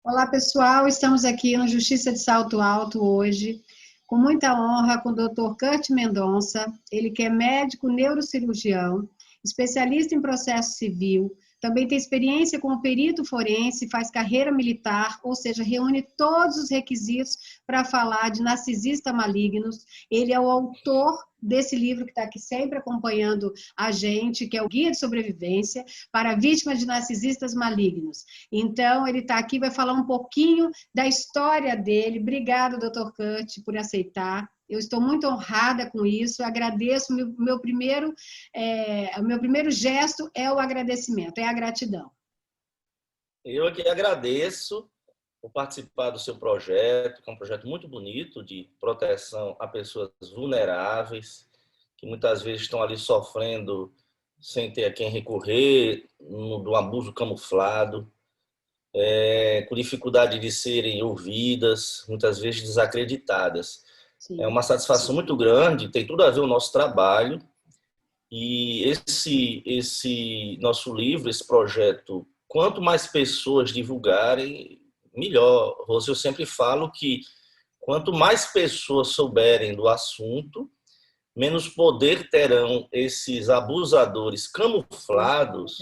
Olá, pessoal. Estamos aqui no Justiça de Salto Alto hoje, com muita honra, com o Dr. Kurt Mendonça. Ele que é médico neurocirurgião, especialista em processo civil, também tem experiência como perito forense, faz carreira militar, ou seja, reúne todos os requisitos para falar de narcisistas malignos. Ele é o autor desse livro que está aqui sempre acompanhando a gente, que é o Guia de Sobrevivência para Vítimas de Narcisistas Malignos. Então, ele está aqui, vai falar um pouquinho da história dele. Obrigada, doutor Kurt, por aceitar. Eu estou muito honrada com isso, agradeço. O meu primeiro gesto é o agradecimento, é a gratidão. Eu aqui agradeço por participar do seu projeto, que é um projeto muito bonito de proteção a pessoas vulneráveis, que muitas vezes estão ali sofrendo sem ter a quem recorrer, do abuso camuflado, com dificuldade de serem ouvidas, muitas vezes desacreditadas. Sim. É uma satisfação muito grande, tem tudo a ver o nosso trabalho, e esse nosso livro, esse projeto, quanto mais pessoas divulgarem, melhor. Rose, eu sempre falo que quanto mais pessoas souberem do assunto, menos poder terão esses abusadores camuflados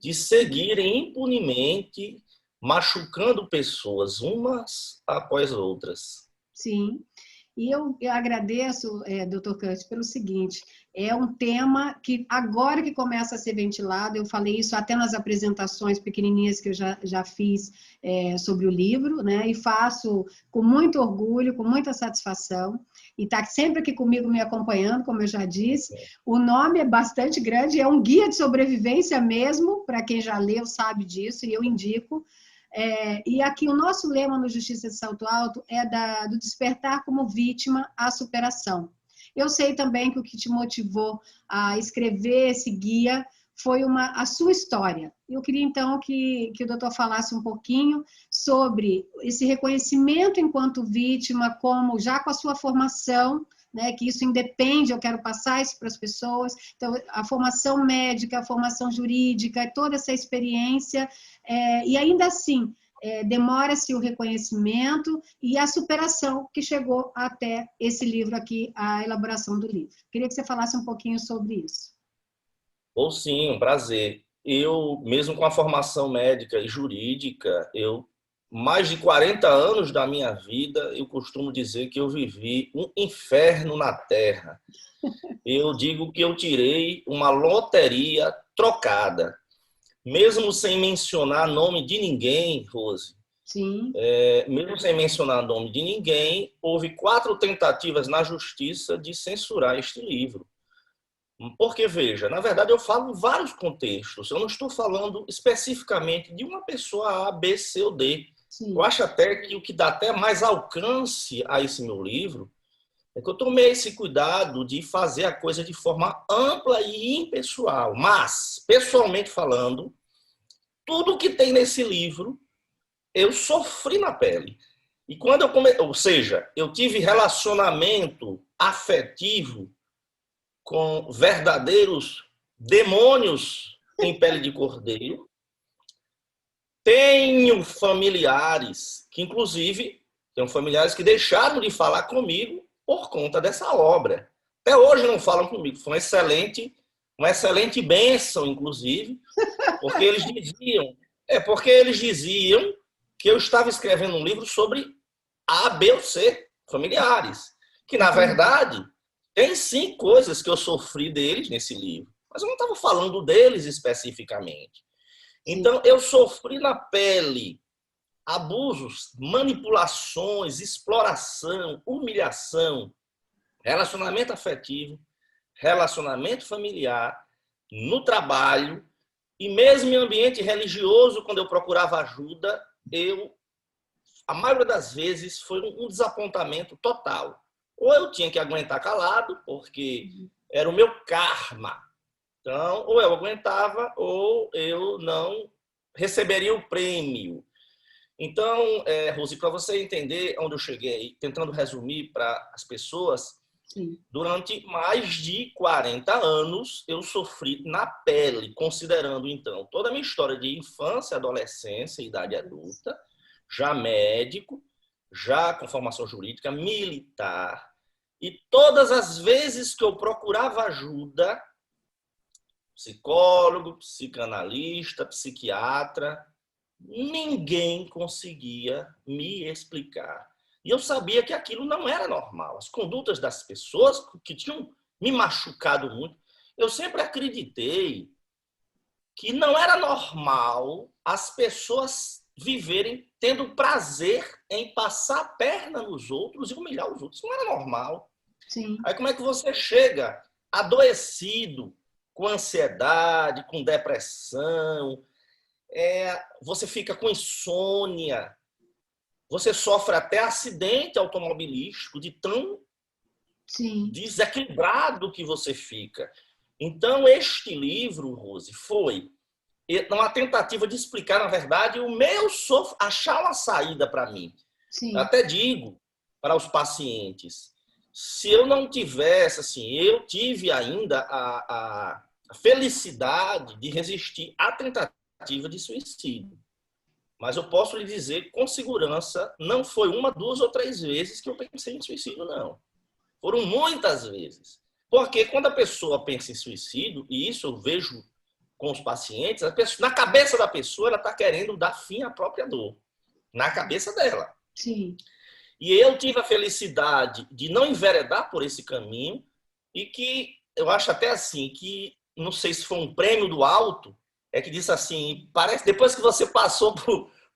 de seguirem impunemente machucando pessoas umas após outras. Sim. E eu agradeço, doutor Kurt, pelo seguinte, é um tema que agora que começa a ser ventilado, eu falei isso até nas apresentações pequenininhas que eu já fiz sobre o livro, né? E faço com muito orgulho, com muita satisfação, e está sempre aqui comigo me acompanhando, como eu já disse. O nome é bastante grande, é um guia de sobrevivência mesmo, para quem já leu sabe disso, e eu indico. E aqui o nosso lema no Justiça de Salto Alto é do despertar como vítima à superação. Eu sei também que o que te motivou a escrever esse guia foi a sua história. Eu queria então que o doutor falasse um pouquinho sobre esse reconhecimento enquanto vítima, como já com a sua formação, né, que isso independe, eu quero passar isso para as pessoas, então a formação médica, a formação jurídica, toda essa experiência, e ainda assim, demora-se o reconhecimento e a superação que chegou até esse livro aqui, a elaboração do livro. Queria que você falasse um pouquinho sobre isso. Ou sim, um prazer. Eu, mesmo com a formação médica e jurídica, mais de 40 anos da minha vida, eu costumo dizer que eu vivi um inferno na Terra. Eu digo que eu tirei uma loteria trocada. Mesmo sem mencionar nome de ninguém, Rose, Sim. Mesmo sem mencionar nome de ninguém, houve 4 tentativas na justiça de censurar este livro. Porque, veja, na verdade eu falo vários contextos, eu não estou falando especificamente de uma pessoa A, B, C ou D. Sim. Eu acho até que o que dá até mais alcance a esse meu livro é que eu tomei esse cuidado de fazer a coisa de forma ampla e impessoal. Mas, pessoalmente falando, tudo que tem nesse livro eu sofri na pele. E quando ou seja, eu tive relacionamento afetivo com verdadeiros demônios em pele de cordeiro. Tenho familiares que, inclusive, que deixaram de falar comigo por conta dessa obra. Até hoje não falam comigo. Foi uma excelente bênção, inclusive, porque eles diziam que eu estava escrevendo um livro sobre A, B ou C, familiares. Que, na verdade, tem sim coisas que eu sofri deles nesse livro, mas eu não estava falando deles especificamente. Então, eu sofri na pele abusos, manipulações, exploração, humilhação, relacionamento afetivo, relacionamento familiar, no trabalho e mesmo em ambiente religioso, quando eu procurava ajuda, a maioria das vezes foi um desapontamento total. Ou eu tinha que aguentar calado, porque era o meu karma. Então, ou eu aguentava, ou eu não receberia o prêmio. Então, Rose, para você entender onde eu cheguei, tentando resumir para as pessoas, sim, durante mais de 40 anos eu sofri na pele, considerando, então, toda a minha história de infância, adolescência e idade adulta, já médico, já com formação jurídica, militar. E todas as vezes que eu procurava ajuda, psicólogo, psicanalista, psiquiatra, ninguém conseguia me explicar. E eu sabia que aquilo não era normal. As condutas das pessoas que tinham me machucado muito, eu sempre acreditei que não era normal as pessoas viverem tendo prazer em passar a perna nos outros e humilhar os outros. Isso não era normal. Sim. Aí como é que você chega adoecido, com ansiedade, com depressão, você fica com insônia, você sofre até acidente automobilístico de tão desequilibrado que você fica. Então, este livro, Rose, foi uma tentativa de explicar, na verdade, o meu achar uma saída para mim. Sim. Eu até digo para os pacientes, se eu não tivesse, assim, eu tive ainda a felicidade de resistir à tentativa de suicídio. Mas eu posso lhe dizer com segurança, não foi uma, 2 ou 3 vezes que eu pensei em suicídio, não. Foram muitas vezes. Porque quando a pessoa pensa em suicídio, e isso eu vejo com os pacientes, na cabeça da pessoa, ela está querendo dar fim à própria dor. Na cabeça dela. Sim. E eu tive a felicidade de não enveredar por esse caminho e que eu acho até assim, que não sei se foi um prêmio do alto, que disse assim, parece depois que você passou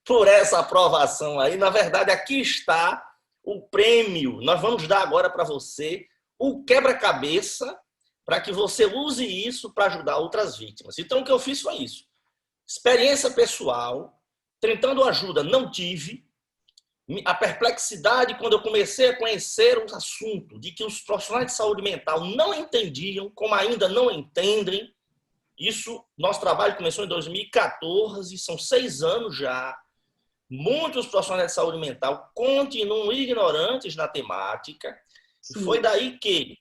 por essa aprovação aí, na verdade aqui está o prêmio, nós vamos dar agora para você o quebra-cabeça para que você use isso para ajudar outras vítimas. Então o que eu fiz foi isso, experiência pessoal, tentando ajuda não tive, a perplexidade quando eu comecei a conhecer o assunto de que os profissionais de saúde mental não entendiam, como ainda não entendem. Isso, nosso trabalho começou em 2014, são 6 anos já. Muitos profissionais de saúde mental continuam ignorantes na temática. Sim. Foi daí que,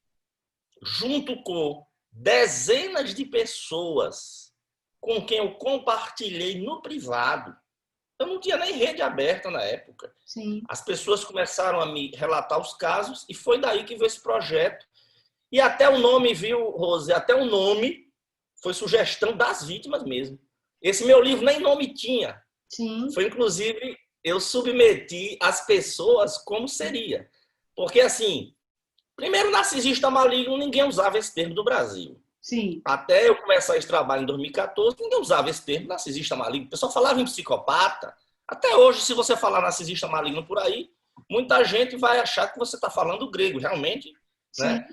junto com dezenas de pessoas com quem eu compartilhei no privado, eu não tinha nem rede aberta na época. Sim. As pessoas começaram a me relatar os casos e foi daí que veio esse projeto. E até o nome, viu, Rose? Até o nome foi sugestão das vítimas mesmo. Esse meu livro nem nome tinha. Sim. Foi, inclusive, eu submeti as pessoas como seria. Porque, assim, primeiro, narcisista maligno, ninguém usava esse termo do Brasil. Sim. Até eu começar esse trabalho em 2014, ninguém usava esse termo, narcisista maligno. O pessoal falava em psicopata. Até hoje, se você falar narcisista maligno por aí, muita gente vai achar que você está falando grego, realmente. Né?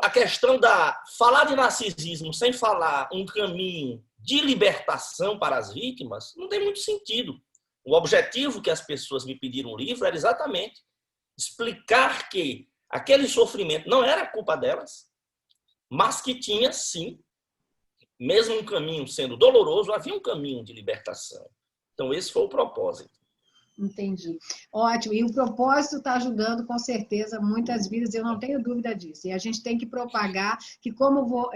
A questão da falar de narcisismo sem falar um caminho de libertação para as vítimas não tem muito sentido. O objetivo que as pessoas me pediram no livro era exatamente explicar que aquele sofrimento não era culpa delas, mas que tinha, sim, mesmo um caminho sendo doloroso, havia um caminho de libertação. Então, esse foi o propósito. Entendi. Ótimo. E o propósito está ajudando, com certeza, muitas vidas, eu não tenho dúvida disso. E a gente tem que propagar que, como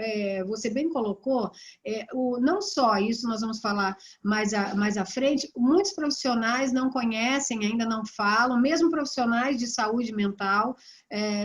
você bem colocou, não só isso, nós vamos falar mais à frente, muitos profissionais não conhecem, ainda não falam, mesmo profissionais de saúde mental,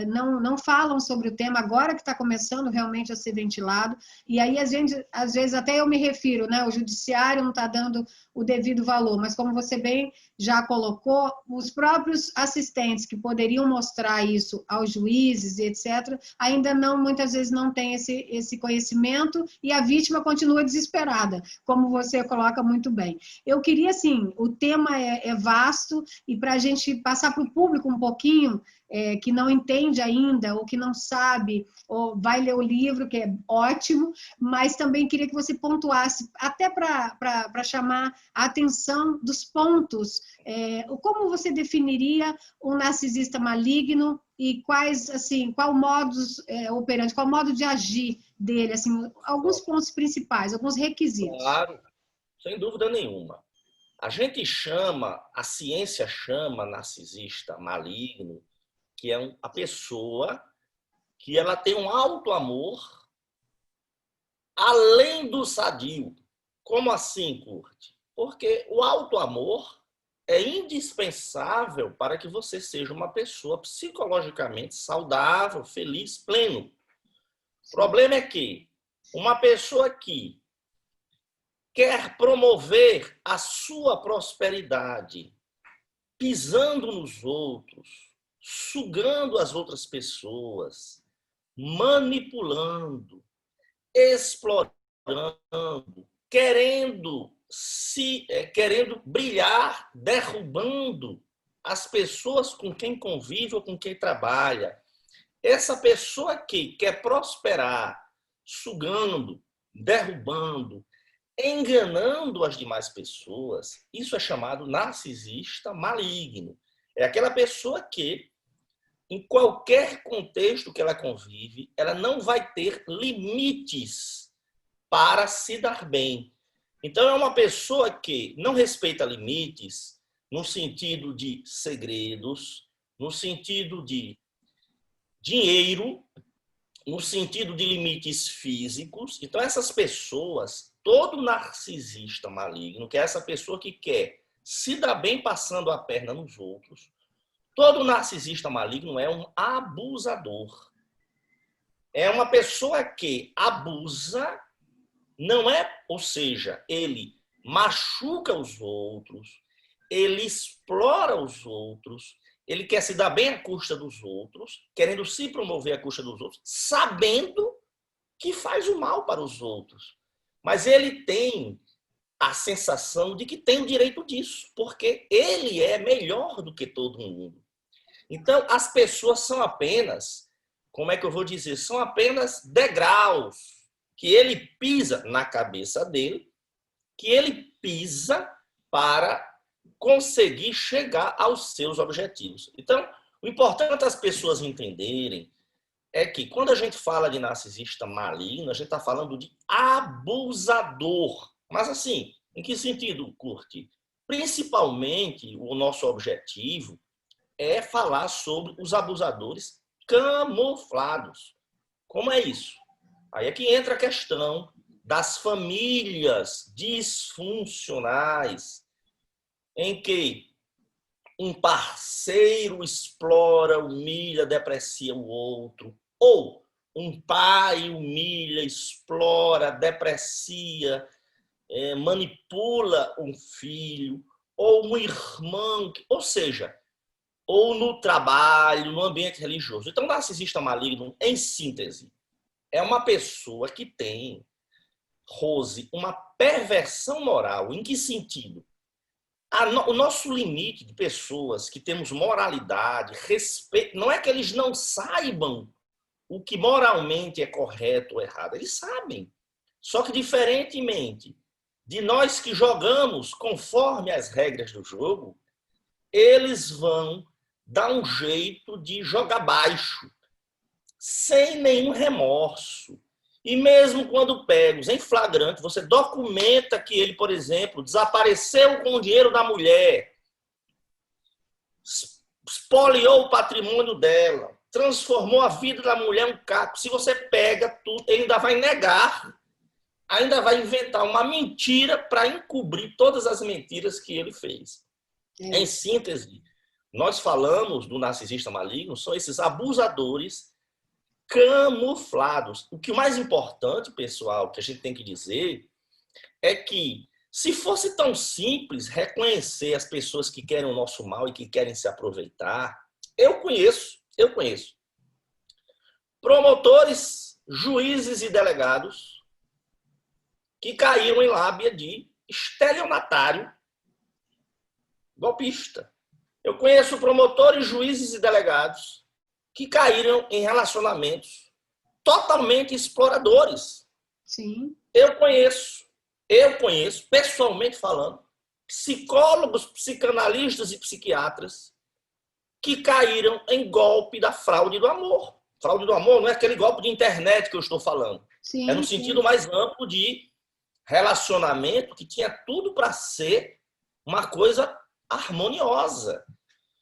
não falam sobre o tema, agora que está começando realmente a ser ventilado. E aí, às vezes, até eu me refiro, né? O judiciário não está dando o devido valor, mas como você bem já colocou, os próprios assistentes que poderiam mostrar isso aos juízes, etc., ainda não, muitas vezes não tem esse conhecimento e a vítima continua desesperada, como você coloca muito bem. Eu queria, assim, o tema é vasto e para a gente passar para o público um pouquinho, que não entende ainda, ou que não sabe, ou vai ler o livro, que é ótimo, mas também queria que você pontuasse, até para chamar a atenção dos pontos, como você definiria um narcisista maligno e qual modus operandi, qual modo de agir dele, assim, alguns pontos principais, alguns requisitos. Claro, sem dúvida nenhuma. A ciência chama narcisista maligno, que é a pessoa que ela tem um alto amor além do sadio. Como assim, Kurt? Porque o alto amor é indispensável para que você seja uma pessoa psicologicamente saudável, feliz, pleno. O problema é que uma pessoa que quer promover a sua prosperidade, pisando nos outros, sugando as outras pessoas, manipulando, explorando, querendo brilhar, derrubando as pessoas com quem convive ou com quem trabalha. Essa pessoa que quer prosperar, sugando, derrubando, enganando as demais pessoas, isso é chamado narcisista maligno. É aquela pessoa que, em qualquer contexto que ela convive, ela não vai ter limites para se dar bem. Então, é uma pessoa que não respeita limites no sentido de segredos, no sentido de dinheiro, no sentido de limites físicos. Então, essas pessoas, todo narcisista maligno, que é essa pessoa que quer se dar bem passando a perna nos outros, todo narcisista maligno é um abusador. É uma pessoa que abusa, não é, ou seja, ele machuca os outros, ele explora os outros, ele quer se dar bem à custa dos outros, querendo se promover à custa dos outros, sabendo que faz o mal para os outros. Mas ele tem a sensação de que tem o direito disso, porque ele é melhor do que todo mundo. Então, as pessoas são apenas, como é que eu vou dizer, são apenas degraus que ele pisa na cabeça dele, que ele pisa para conseguir chegar aos seus objetivos. Então, o importante as pessoas entenderem é que quando a gente fala de narcisista maligno, a gente está falando de abusador. Mas assim, em que sentido, Curti? Principalmente, o nosso objetivo é falar sobre os abusadores camuflados. Como é isso? Aí é que entra a questão das famílias disfuncionais, em que um parceiro explora, humilha, deprecia o outro, ou um pai humilha, explora, deprecia, manipula um filho, ou um irmão, ou seja, ou no trabalho, no ambiente religioso. Então, o narcisista maligno, em síntese, é uma pessoa que tem, Rose, uma perversão moral. Em que sentido? O nosso limite de pessoas que temos moralidade, respeito, não é que eles não saibam o que moralmente é correto ou errado. Eles sabem. Só que, diferentemente de nós que jogamos conforme as regras do jogo, eles vão dar um jeito de jogar baixo, sem nenhum remorso. E mesmo quando pegos em flagrante, você documenta que ele, por exemplo, desapareceu com o dinheiro da mulher, espoliou o patrimônio dela, transformou a vida da mulher em um caco. Se você pega tudo, ele ainda vai negar, ainda vai inventar uma mentira para encobrir todas as mentiras que ele fez. Em síntese, nós falamos do narcisista maligno, são esses abusadores camuflados. O que é mais importante, pessoal, que a gente tem que dizer é que se fosse tão simples reconhecer as pessoas que querem o nosso mal e que querem se aproveitar, eu conheço promotores, juízes e delegados que caíram em lábia de estelionatário golpista. Eu conheço promotores, juízes e delegados que caíram em relacionamentos totalmente exploradores. Sim. Eu conheço, pessoalmente falando, psicólogos, psicanalistas e psiquiatras que caíram em golpe da fraude do amor. Fraude do amor não é aquele golpe de internet que eu estou falando. Sim, é no sentido mais amplo de relacionamento que tinha tudo para ser uma coisa harmoniosa.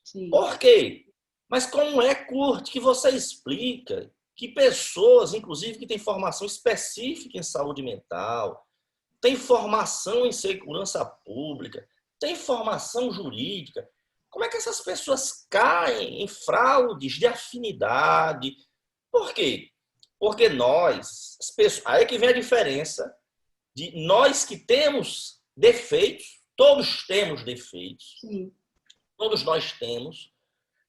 Sim. Por quê? Mas como é, Curti, que você explica que pessoas, inclusive que têm formação específica em saúde mental, têm formação em segurança pública, tem formação jurídica. Como é que essas pessoas caem em fraudes de afinidade? Por quê? Porque nós, as pessoas, aí que vem a diferença de nós que temos defeitos, todos temos defeitos, Sim. todos nós temos,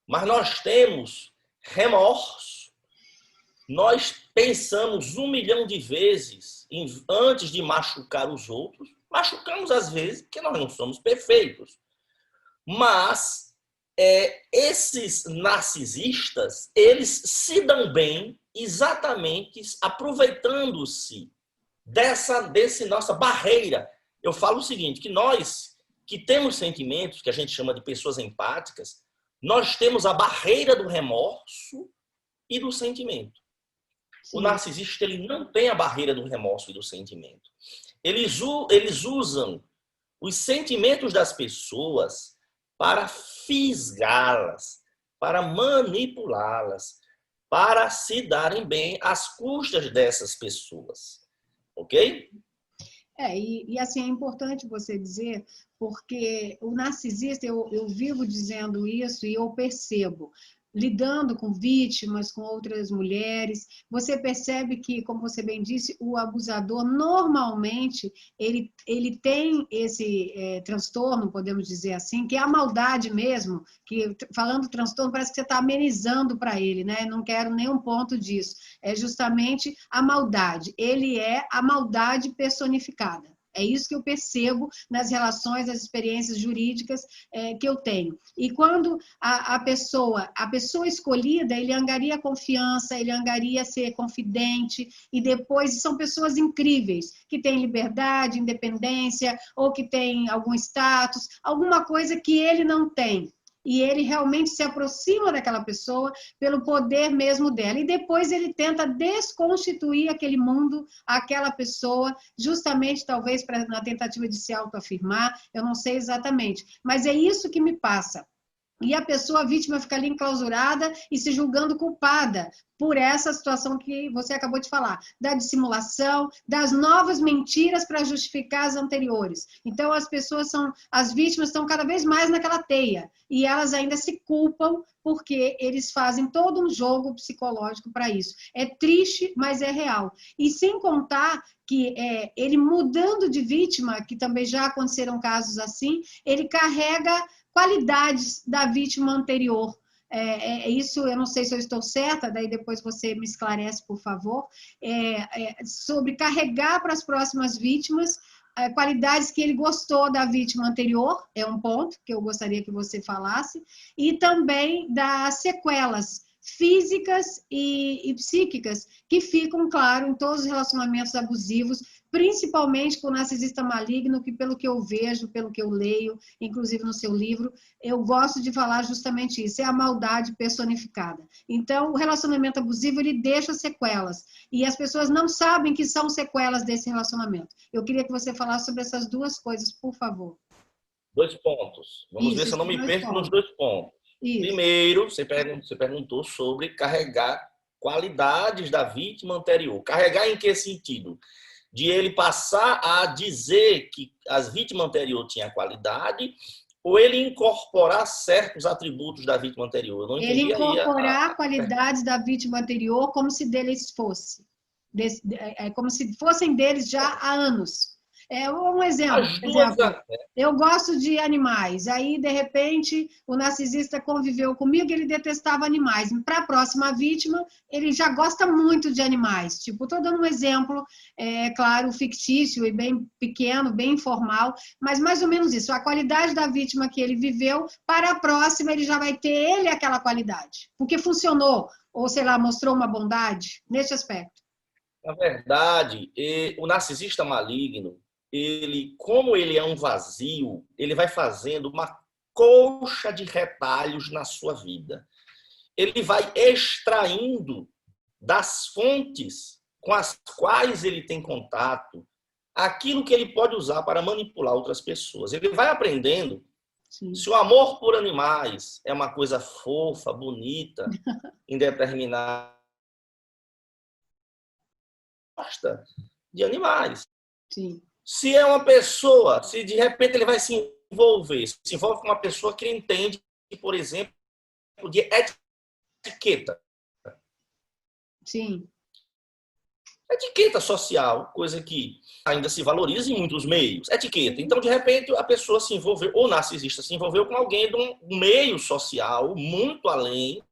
mas nós temos remorso. Nós pensamos 1 milhão de vezes antes de machucar os outros. Machucamos às vezes porque nós não somos perfeitos. Mas esses narcisistas, eles se dão bem exatamente aproveitando-se desse nossa barreira. Eu falo o seguinte, que nós que temos sentimentos, que a gente chama de pessoas empáticas, nós temos a barreira do remorso e do sentimento. Sim. O narcisista, ele não tem a barreira do remorso e do sentimento. Eles usam os sentimentos das pessoas para fisgá-las, para manipulá-las, para se darem bem às custas dessas pessoas. Ok? E assim, é importante você dizer, porque o narcisista, eu vivo dizendo isso e eu percebo, lidando com vítimas, com outras mulheres, você percebe que, como você bem disse, o abusador, normalmente, ele tem esse transtorno, podemos dizer assim, que é a maldade mesmo, que falando transtorno, parece que você está amenizando para ele, né? Não quero nenhum ponto disso. É justamente a maldade. Ele é a maldade personificada. É isso que eu percebo nas relações, nas experiências jurídicas que eu tenho. E quando a pessoa escolhida, ele angaria confiança, ele angaria ser confidente, e depois são pessoas incríveis, que têm liberdade, independência, ou que têm algum status, alguma coisa que ele não tem. E ele realmente se aproxima daquela pessoa pelo poder mesmo dela. E depois ele tenta desconstituir aquele mundo, aquela pessoa, justamente talvez na tentativa de se autoafirmar, eu não sei exatamente. Mas é isso que me passa. E a pessoa, a vítima, fica ali enclausurada e se julgando culpada por essa situação que você acabou de falar, da dissimulação, das novas mentiras para justificar as anteriores. Então, as vítimas estão cada vez mais naquela teia, e elas ainda se culpam porque eles fazem todo um jogo psicológico para isso. É triste, mas é real. E sem contar que ele mudando de vítima, que também já aconteceram casos assim, ele carrega qualidades da vítima anterior. Isso, eu não sei se eu estou certa, daí depois você me esclarece, por favor, sobre carregar para as próximas vítimas qualidades que ele gostou da vítima anterior, é um ponto que eu gostaria que você falasse, e também das sequelas físicas e psíquicas que ficam, claro, em todos os relacionamentos abusivos, principalmente com o narcisista maligno, que pelo que eu vejo, pelo que eu leio, inclusive no seu livro, eu gosto de falar justamente isso, é a maldade personificada. Então, o relacionamento abusivo, ele deixa sequelas, e as pessoas não sabem que são sequelas desse relacionamento. Eu queria que você falasse sobre essas duas coisas, por favor. 2 pontos. Vamos ver se eu não me perco nos 2 pontos. Isso. Primeiro, você perguntou sobre carregar qualidades da vítima anterior. Carregar em que sentido? De ele passar a dizer que a vítima anterior tinha qualidade, ou ele incorporar certos atributos da vítima anterior? Eu não entendi. Ele incorporar qualidades da vítima anterior como se deles fosse. Como se fossem deles já há anos. Um exemplo, por exemplo, eu gosto de animais, aí de repente o narcisista conviveu comigo e ele detestava animais. Para a próxima vítima, ele já gosta muito de animais. Tipo, estou dando um exemplo, claro, fictício e bem pequeno, bem informal, mas mais ou menos isso. A qualidade da vítima que ele viveu, para a próxima ele já vai ter ele aquela qualidade, porque funcionou, ou sei lá, mostrou uma bondade nesse aspecto. Na verdade, o narcisista maligno, como ele é um vazio, ele vai fazendo uma colcha de retalhos na sua vida. Ele vai extraindo das fontes com as quais ele tem contato aquilo que ele pode usar para manipular outras pessoas. Ele vai aprendendo. Sim. Se o amor por animais é uma coisa fofa, bonita, em determinada gosta de animais. Sim. Se é uma pessoa, se de repente ele vai se envolver, se envolve com uma pessoa que entende, por exemplo, de etiqueta. Sim. Etiqueta social, coisa que ainda se valoriza em muitos meios. Etiqueta. Então, de repente, a pessoa se envolveu, ou o narcisista se envolveu com alguém de um meio social muito além,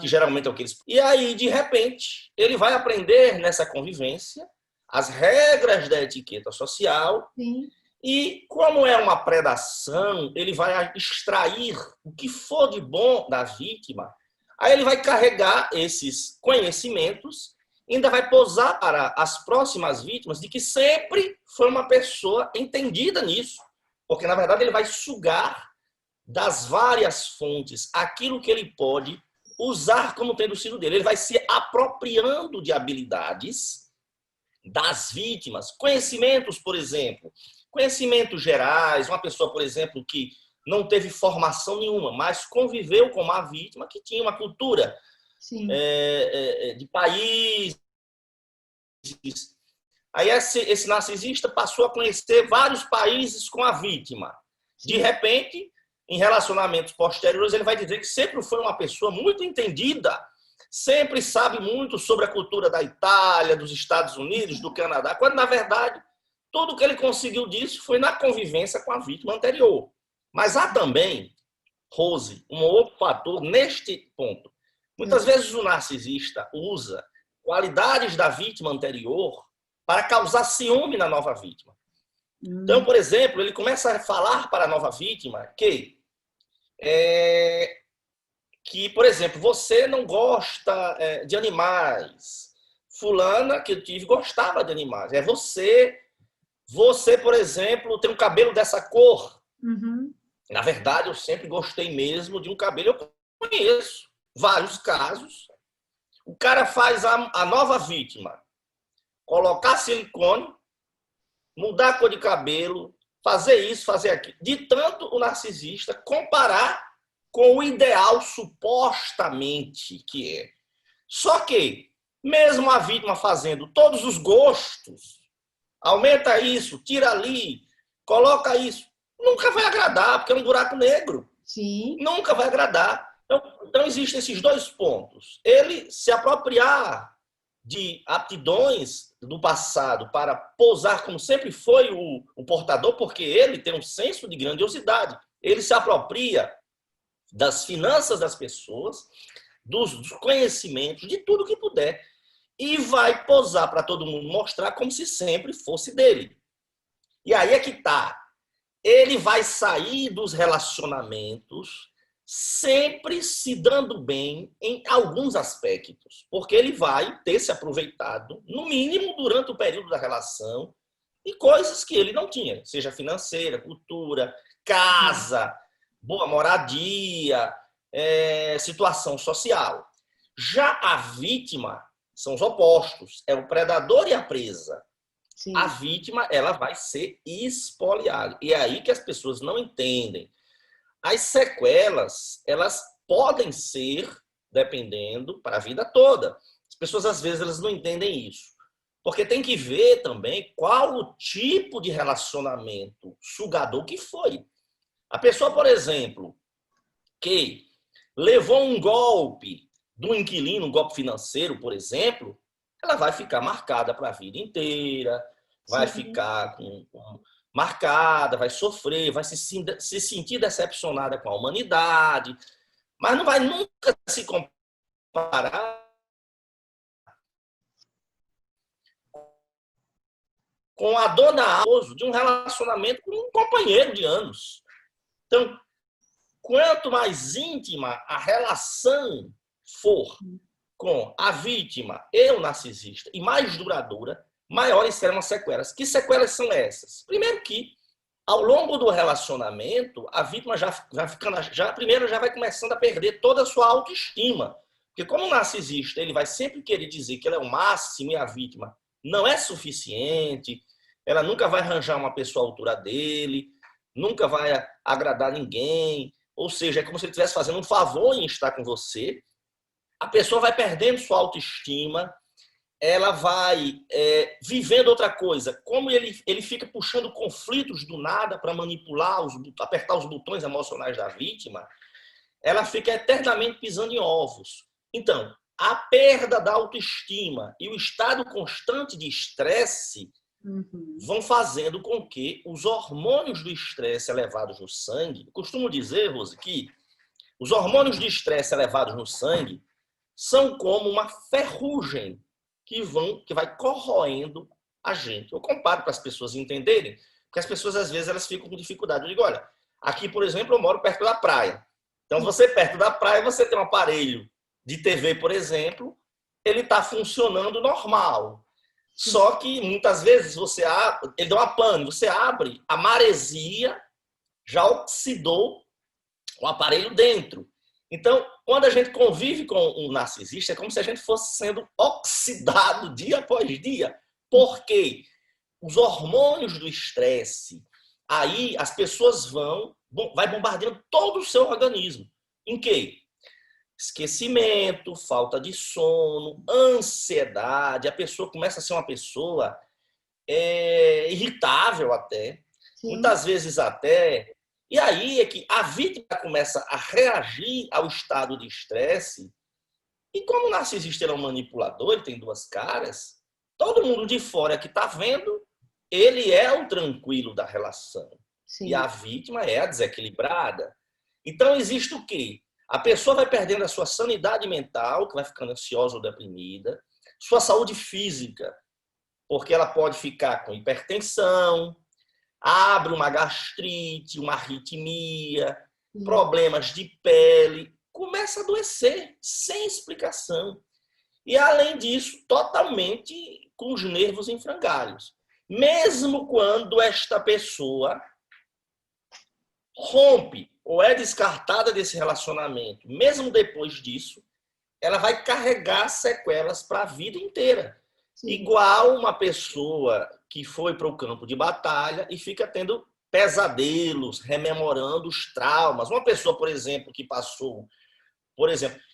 que geralmente é o que eles... E aí, de repente, ele vai aprender nessa convivência as regras da etiqueta social. Sim. E, como é uma predação, ele vai extrair o que for de bom da vítima. Aí ele vai carregar esses conhecimentos, ainda vai posar para as próximas vítimas de que sempre foi uma pessoa entendida nisso. Porque, na verdade, ele vai sugar das várias fontes aquilo que ele pode usar como tendo sido dele. Ele vai se apropriando de habilidades das vítimas. Conhecimentos, por exemplo, conhecimentos gerais, uma pessoa, por exemplo, que não teve formação nenhuma, mas conviveu com uma vítima que tinha uma cultura de país. Aí esse narcisista passou a conhecer vários países com a vítima. Sim. De repente, em relacionamentos posteriores, ele vai dizer que sempre foi uma pessoa muito entendida, sempre sabe muito sobre a cultura da Itália, dos Estados Unidos, do Canadá, quando, na verdade, tudo que ele conseguiu disso foi na convivência com a vítima anterior. Mas há também, Rose, um outro fator neste ponto. Muitas vezes o narcisista usa qualidades da vítima anterior para causar ciúme na nova vítima. Então, por exemplo, ele começa a falar para a nova vítima que, por exemplo, você não gosta de animais. Fulana, que eu tive, gostava de animais. Você, por exemplo, tem um cabelo dessa cor. Uhum. Na verdade, eu sempre gostei mesmo de um cabelo. Eu conheço vários casos. O cara faz a nova vítima colocar silicone, mudar a cor de cabelo, fazer isso, fazer aquilo. De tanto o narcisista comparar com o ideal supostamente que é. Só que, mesmo a vítima fazendo todos os gostos, aumenta isso, tira ali, coloca isso, nunca vai agradar, porque é um buraco negro. Sim. Nunca vai agradar. Então existem esses dois pontos. Ele se apropriar de aptidões do passado para posar como sempre foi o portador, porque ele tem um senso de grandiosidade. Ele se apropria das finanças das pessoas, dos conhecimentos, de tudo que puder, e vai posar para todo mundo mostrar como se sempre fosse dele. E aí é que está. Ele vai sair dos relacionamentos sempre se dando bem em alguns aspectos, porque ele vai ter se aproveitado, no mínimo, durante o período da relação, e coisas que ele não tinha, seja financeira, cultura, casa, boa moradia, situação social. Já a vítima são os opostos, é o predador e a presa. Sim. A vítima, ela vai ser espoliada. E é aí que as pessoas não entendem. As sequelas, elas podem ser, dependendo, para a vida toda. As pessoas, às vezes, elas não entendem isso. Porque tem que ver também qual o tipo de relacionamento sugador que foi. A pessoa, por exemplo, que levou um golpe do inquilino, um golpe financeiro, por exemplo, ela vai ficar marcada para a vida inteira, vai ficar marcada, vai sofrer, vai se sentir decepcionada com a humanidade, mas não vai nunca se comparar com a dona Alonso de um relacionamento com um companheiro de anos. Então, quanto mais íntima a relação for com a vítima e o narcisista, e mais duradoura, maiores serão as sequelas. Que sequelas são essas? Primeiro que, ao longo do relacionamento, a vítima primeiro já vai começando a perder toda a sua autoestima. Porque como o narcisista, ele vai sempre querer dizer que ele é o máximo e a vítima não é suficiente, ela nunca vai arranjar uma pessoa à altura dele, nunca vai agradar ninguém, ou seja, é como se ele estivesse fazendo um favor em estar com você. A pessoa vai perdendo sua autoestima ela vai vivendo outra coisa. Como ele fica puxando conflitos do nada para manipular, apertar os botões emocionais da vítima, ela fica eternamente pisando em ovos. Então, a perda da autoestima e o estado constante de estresse vão fazendo com que os hormônios do estresse elevados no sangue, eu costumo dizer, Rose, que os hormônios de estresse elevados no sangue são como uma ferrugem que vai corroendo a gente. Eu comparo para as pessoas entenderem, porque as pessoas, às vezes, elas ficam com dificuldade. Eu digo, olha, aqui, por exemplo, eu moro perto da praia. Então, você perto da praia, você tem um aparelho de TV, por exemplo, ele está funcionando normal. Só que, muitas vezes, ele dá uma pane, você abre, a maresia já oxidou o aparelho dentro. Então, quando a gente convive com um narcisista, é como se a gente fosse sendo oxidado dia após dia. Por quê? Os hormônios do estresse, aí as pessoas vai bombardeando todo o seu organismo. Em quê? Esquecimento, falta de sono, ansiedade. A pessoa começa a ser uma pessoa irritável até. Sim. Muitas vezes até. E aí é que a vítima começa a reagir ao estado de estresse. E como o narcisista é um manipulador, ele tem duas caras, todo mundo de fora que está vendo, ele é o tranquilo da relação. Sim. E a vítima é a desequilibrada. Então existe o quê? A pessoa vai perdendo a sua sanidade mental, que vai ficando ansiosa ou deprimida, sua saúde física, porque ela pode ficar com hipertensão, abre uma gastrite, uma arritmia, problemas de pele, começa a adoecer sem explicação. E, além disso, totalmente com os nervos em frangalhos. Mesmo quando esta pessoa rompe ou é descartada desse relacionamento, mesmo depois disso, ela vai carregar sequelas para a vida inteira. Sim. Igual uma pessoa que foi para o campo de batalha e fica tendo pesadelos, rememorando os traumas. Uma pessoa, por exemplo, que passou...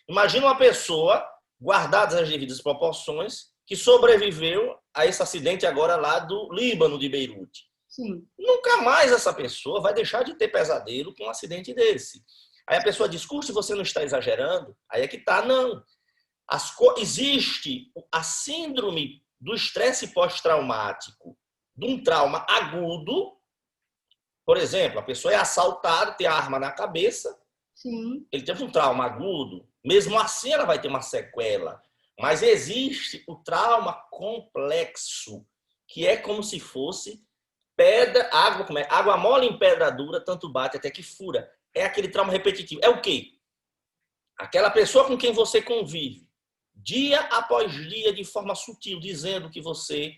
imagina uma pessoa, guardadas as devidas proporções, que sobreviveu a esse acidente agora lá do Líbano, de Beirute. Sim. Nunca mais essa pessoa vai deixar de ter pesadelo com um acidente desse. Aí a pessoa diz, se você não está exagerando, aí é que está, não. Existe a síndrome do estresse pós-traumático, de um trauma agudo. Por exemplo, a pessoa é assaltada, tem a arma na cabeça. Sim. Ele teve um trauma agudo. Mesmo assim, ela vai ter uma sequela. Mas existe o trauma complexo, que é como se fosse água mole em pedra dura, tanto bate até que fura. É aquele trauma repetitivo. É o quê? Aquela pessoa com quem você convive, dia após dia, de forma sutil, dizendo que você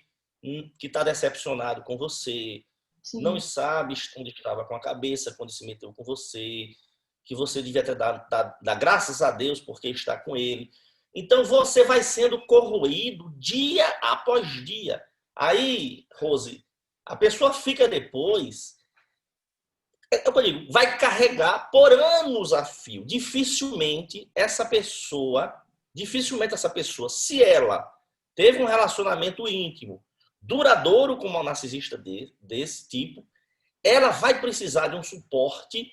que está decepcionado com você, sim, não sabe onde estava com a cabeça quando se meteu com você, que você devia ter dado graças a Deus porque está com ele. Então, você vai sendo corroído dia após dia. Aí, Rose, a pessoa fica depois, eu digo, vai carregar por anos a fio. Dificilmente essa pessoa, se ela teve um relacionamento íntimo, duradouro com uma narcisista desse tipo, ela vai precisar de um suporte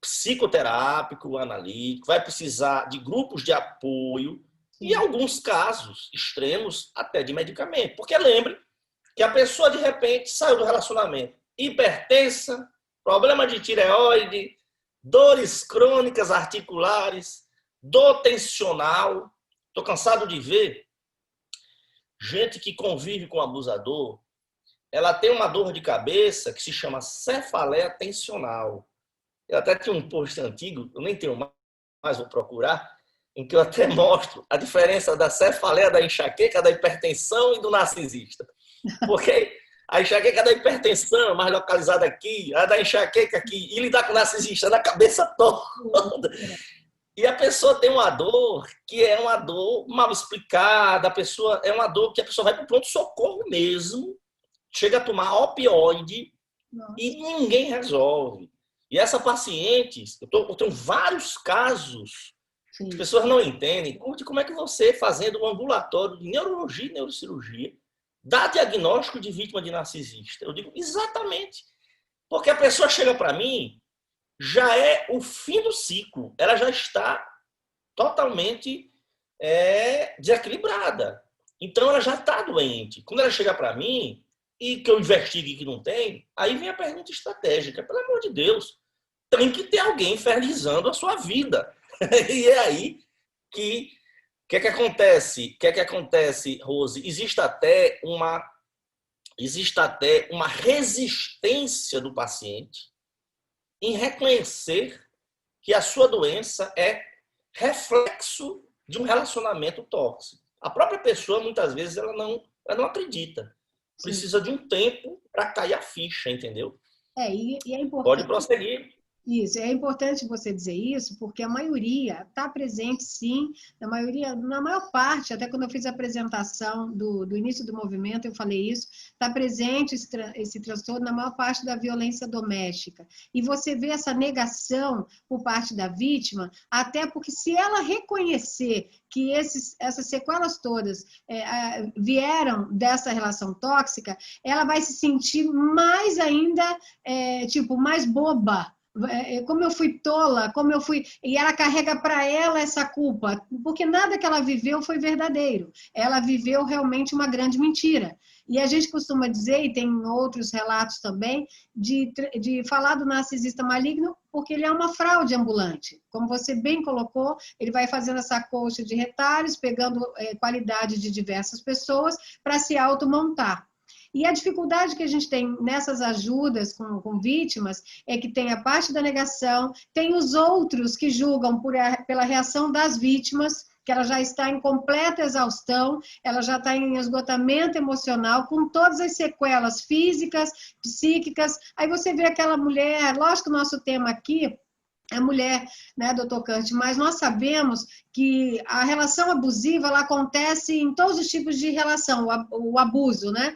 psicoterápico, analítico, vai precisar de grupos de apoio e, em alguns casos extremos, até de medicamento. Porque lembre que a pessoa, de repente, saiu do relacionamento hipertensa, problema de tireoide, dores crônicas articulares, dor tensional. Estou cansado de ver gente que convive com abusador, ela tem uma dor de cabeça que se chama cefaleia tensional. Eu até tinha um post antigo, eu nem tenho mais, vou procurar, em que eu até mostro a diferença da cefaleia, da enxaqueca, da hipertensão e do narcisista. Porque a enxaqueca da hipertensão, mais localizada aqui, a da enxaqueca aqui, e lidar com o narcisista na cabeça toda. E a pessoa tem uma dor que é uma dor mal explicada, é uma dor que a pessoa vai para o pronto-socorro mesmo, chega a tomar opioide. Nossa. E ninguém resolve. E essa paciente, eu tenho vários casos As pessoas não entendem como é que você, fazendo um ambulatório de neurologia e neurocirurgia, dá diagnóstico de vítima de narcisista. Eu digo, exatamente. Porque a pessoa chega para mim, já é o fim do ciclo. Ela já está totalmente desequilibrada. Então, ela já está doente. Quando ela chega para mim, e que eu investigue que não tem, aí vem a pergunta estratégica. Pelo amor de Deus, tem que ter alguém infernizando a sua vida. E é aí que o que é que acontece? O que é que acontece, Rose? Existe até uma resistência do paciente em reconhecer que a sua doença é reflexo de um relacionamento tóxico. A própria pessoa, muitas vezes, ela não acredita. Precisa de um tempo para cair a ficha, entendeu? E é importante. Pode prosseguir. Isso, é importante você dizer isso, porque a maioria está presente, sim, na maior parte, até quando eu fiz a apresentação do início do movimento, eu falei isso, está presente esse transtorno na maior parte da violência doméstica. E você vê essa negação por parte da vítima, até porque se ela reconhecer que essas sequelas todas vieram dessa relação tóxica, ela vai se sentir mais ainda, mais boba. Como eu fui tola, e ela carrega para ela essa culpa, porque nada que ela viveu foi verdadeiro. Ela viveu realmente uma grande mentira. E a gente costuma dizer, e tem outros relatos também, de falar do narcisista maligno, porque ele é uma fraude ambulante. Como você bem colocou, ele vai fazendo essa colcha de retalhos, pegando qualidade de diversas pessoas para se automontar. E a dificuldade que a gente tem nessas ajudas com vítimas é que tem a parte da negação, tem os outros que julgam pela reação das vítimas, que ela já está em completa exaustão, ela já está em esgotamento emocional, com todas as sequelas físicas, psíquicas. Aí você vê aquela mulher, lógico que o nosso tema aqui é mulher, né, doutor Kurt? Mas nós sabemos que a relação abusiva ela acontece em todos os tipos de relação, o abuso, né?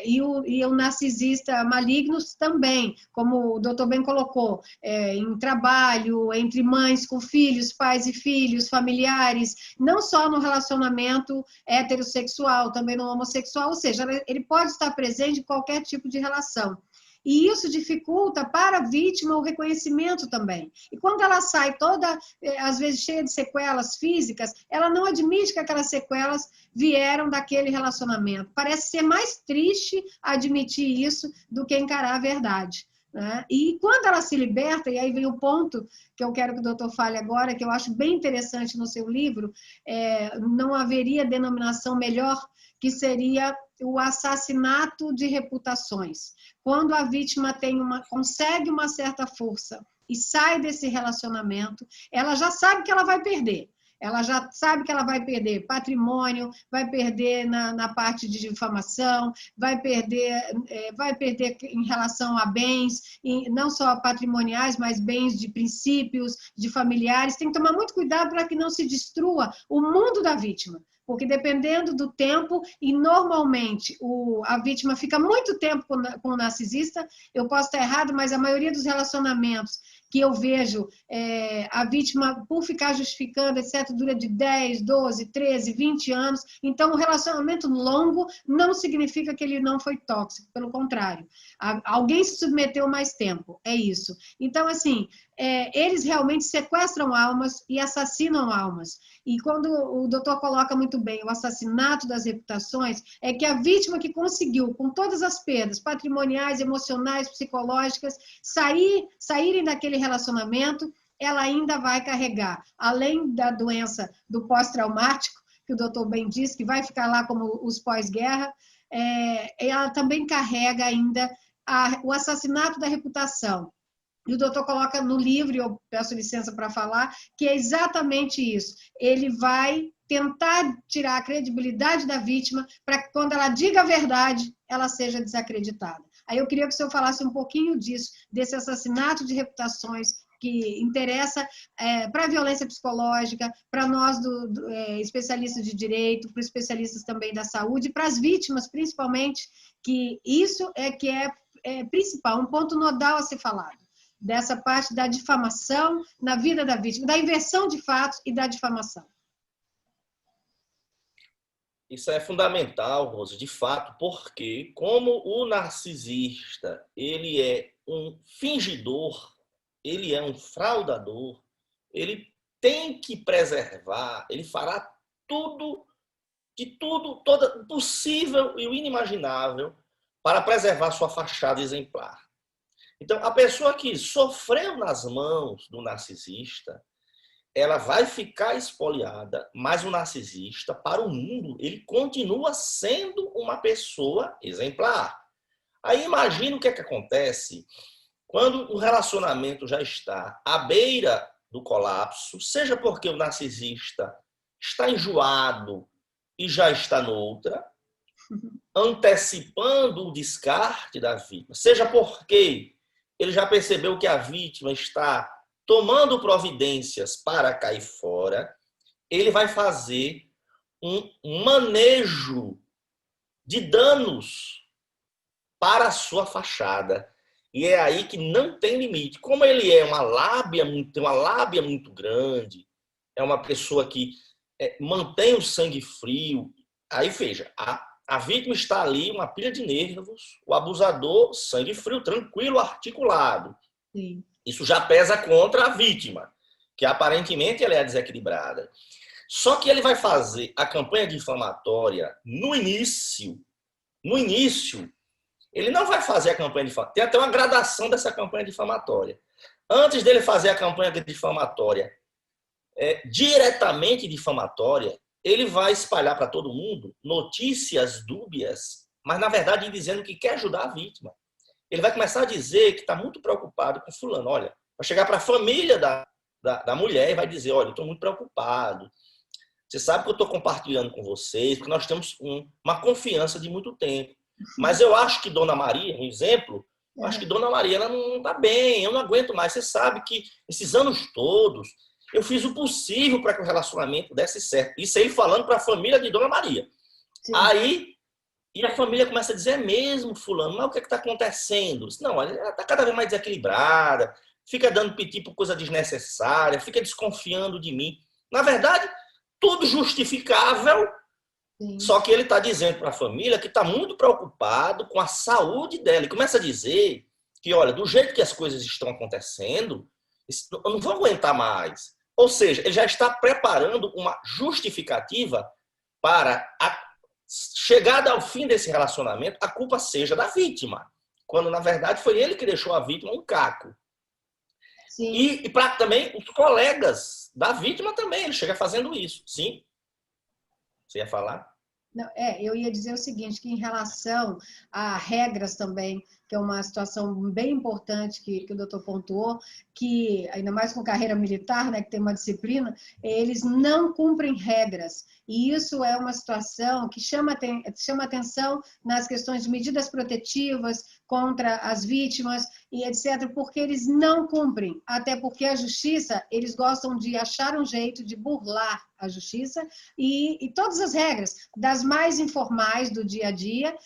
E o narcisista maligno também, como o doutor bem colocou, em trabalho, entre mães com filhos, pais e filhos, familiares, não só no relacionamento heterossexual, também no homossexual, ou seja, ele pode estar presente em qualquer tipo de relação. E isso dificulta para a vítima o reconhecimento também. E quando ela sai toda, às vezes, cheia de sequelas físicas, ela não admite que aquelas sequelas vieram daquele relacionamento. Parece ser mais triste admitir isso do que encarar a verdade, né? E quando ela se liberta, e aí vem o ponto que eu quero que o doutor fale agora, que eu acho bem interessante no seu livro, não haveria denominação melhor, que seria o assassinato de reputações. Quando a vítima consegue uma certa força e sai desse relacionamento, ela já sabe que ela vai perder. Ela já sabe que ela vai perder patrimônio, vai perder na parte de difamação, vai perder em relação a bens, não só patrimoniais, mas bens de princípios, de familiares. Tem que tomar muito cuidado para que não se destrua o mundo da vítima. Porque dependendo do tempo, e normalmente a vítima fica muito tempo com o narcisista, eu posso estar errado, mas a maioria dos relacionamentos que eu vejo, a vítima, por ficar justificando, etc., dura de 10, 12, 13, 20 anos. Então, o relacionamento longo não significa que ele não foi tóxico, pelo contrário. Alguém se submeteu mais tempo, é isso. Então, assim, eles realmente sequestram almas e assassinam almas. E quando o doutor coloca muito bem o assassinato das reputações, é que a vítima que conseguiu, com todas as perdas patrimoniais, emocionais, psicológicas, saírem daquele relacionamento, ela ainda vai carregar, além da doença do pós-traumático, que o doutor bem disse, que vai ficar lá como os pós-guerra, ela também carrega ainda o assassinato da reputação. E o doutor coloca no livro, eu peço licença para falar, que é exatamente isso. Ele vai tentar tirar a credibilidade da vítima para que, quando ela diga a verdade, ela seja desacreditada. Aí eu queria que o senhor falasse um pouquinho disso, desse assassinato de reputações que interessa para a violência psicológica, para nós especialistas de direito, para os especialistas também da saúde, para as vítimas, principalmente, que isso é principal, um ponto nodal a ser falado. dessa parte da difamação na vida da vítima, da inversão de fatos e da difamação. Isso é fundamental, Rose, de fato, porque como o narcisista, ele é um fingidor, ele é um fraudador, ele tem que preservar, ele fará tudo, todo possível e o inimaginável para preservar sua fachada exemplar. Então, a pessoa que sofreu nas mãos do narcisista, ela vai ficar espoliada, mas o narcisista, para o mundo, ele continua sendo uma pessoa exemplar. Aí imagina o que é que acontece quando o relacionamento já está à beira do colapso, seja porque o narcisista está enjoado e já está noutra, antecipando o descarte da vítima, seja porque ele já percebeu que a vítima está tomando providências para cair fora, ele vai fazer um manejo de danos para a sua fachada. E é aí que não tem limite. Como ele é tem uma lábia muito grande, é uma pessoa que mantém o sangue frio, aí veja, a vítima está ali, uma pilha de nervos, o abusador, sangue frio, tranquilo, articulado. Sim. Isso já pesa contra a vítima, que aparentemente ela é desequilibrada. Só que ele vai fazer a campanha difamatória no início, ele não vai fazer a campanha difamatória. Tem até uma gradação dessa campanha difamatória. Antes dele fazer a campanha difamatória diretamente difamatória, ele vai espalhar para todo mundo notícias dúbias, mas na verdade dizendo que quer ajudar a vítima. Ele vai começar a dizer que está muito preocupado com fulano. Olha, vai chegar para a família da mulher e vai dizer, olha, eu estou muito preocupado. Você sabe que eu estou compartilhando com vocês, porque nós temos uma confiança de muito tempo. Mas eu acho que Dona Maria, um exemplo, eu acho que Dona Maria ela não está bem, eu não aguento mais. Você sabe que esses anos todos eu fiz o possível para que o relacionamento desse certo. Isso aí falando para a família de Dona Maria. Sim. Aí, e a família começa a dizer, é mesmo, fulano, mas o que está acontecendo? Não, ela está cada vez mais desequilibrada, fica dando piti por coisa desnecessária, fica desconfiando de mim. Na verdade, tudo justificável, sim, só que ele está dizendo para a família que está muito preocupado com a saúde dela. E começa a dizer que, olha, do jeito que as coisas estão acontecendo, eu não vou aguentar mais. Ou seja, ele já está preparando uma justificativa para a chegada ao fim desse relacionamento, a culpa seja da vítima. Quando, na verdade, foi ele que deixou a vítima um caco. Sim. E para também os colegas da vítima também, ele chega fazendo isso. Sim? Você ia falar? Não, eu ia dizer o seguinte, que em relação a regras também, que é uma situação bem importante que o doutor pontuou, que ainda mais com carreira militar, né, que tem uma disciplina, eles não cumprem regras. E isso é uma situação que chama atenção nas questões de medidas protetivas contra as vítimas e etc., porque eles não cumprem. Até porque a justiça, eles gostam de achar um jeito de burlar a justiça e todas as regras, das mais informais do dia a dia,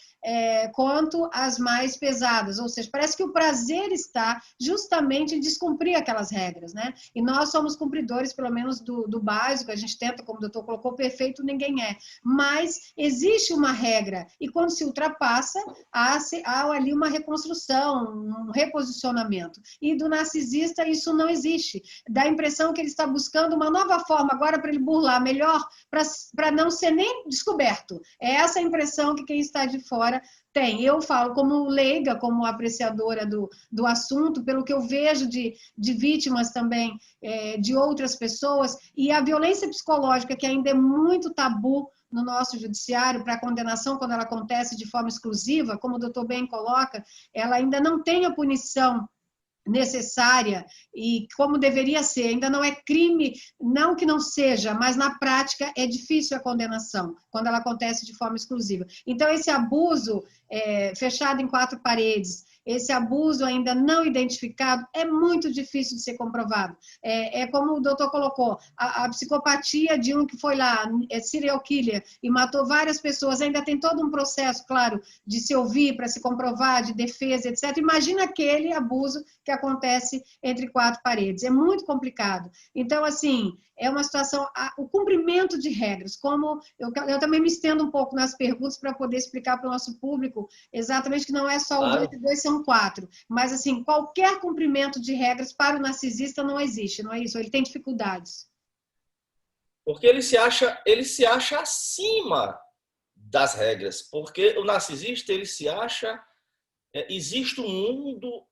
quanto às mais pesadas. Ou seja, parece que o prazer está justamente em descumprir aquelas regras, né? E nós somos cumpridores, pelo menos, do básico, a gente tenta, como o doutor colocou, perfeito ninguém é. Mas existe uma regra, e quando se ultrapassa, há ali uma reconstrução, um reposicionamento. E do narcisista isso não existe. Dá a impressão que ele está buscando uma nova forma agora para ele burlar melhor, para não ser nem descoberto. É essa a impressão que quem está de fora tem. Eu falo como leiga, como apreciadora do assunto, pelo que eu vejo de vítimas também, de outras pessoas, e a violência psicológica, que ainda é muito tabu no nosso judiciário, para a condenação, quando ela acontece de forma exclusiva, como o doutor bem coloca, ela ainda não tem a punição necessária e como deveria ser, ainda não é crime, não que não seja, mas na prática é difícil a condenação, quando ela acontece de forma exclusiva. Então esse abuso fechado em quatro paredes, esse abuso ainda não identificado, é muito difícil de ser comprovado. É como o doutor colocou, a psicopatia de um que foi lá, serial killer, e matou várias pessoas, ainda tem todo um processo, claro, de se ouvir, para se comprovar, de defesa, etc. Imagina aquele abuso que acontece entre quatro paredes. É muito complicado. Então, assim, é uma situação, o cumprimento de regras, como eu também me estendo um pouco nas perguntas para poder explicar para o nosso público exatamente que não é só o 2 e 2 são 4, mas assim, qualquer cumprimento de regras para o narcisista não existe, não é isso? Ele tem dificuldades. Porque ele se acha acima das regras, porque o narcisista, ele se acha, existe um mundo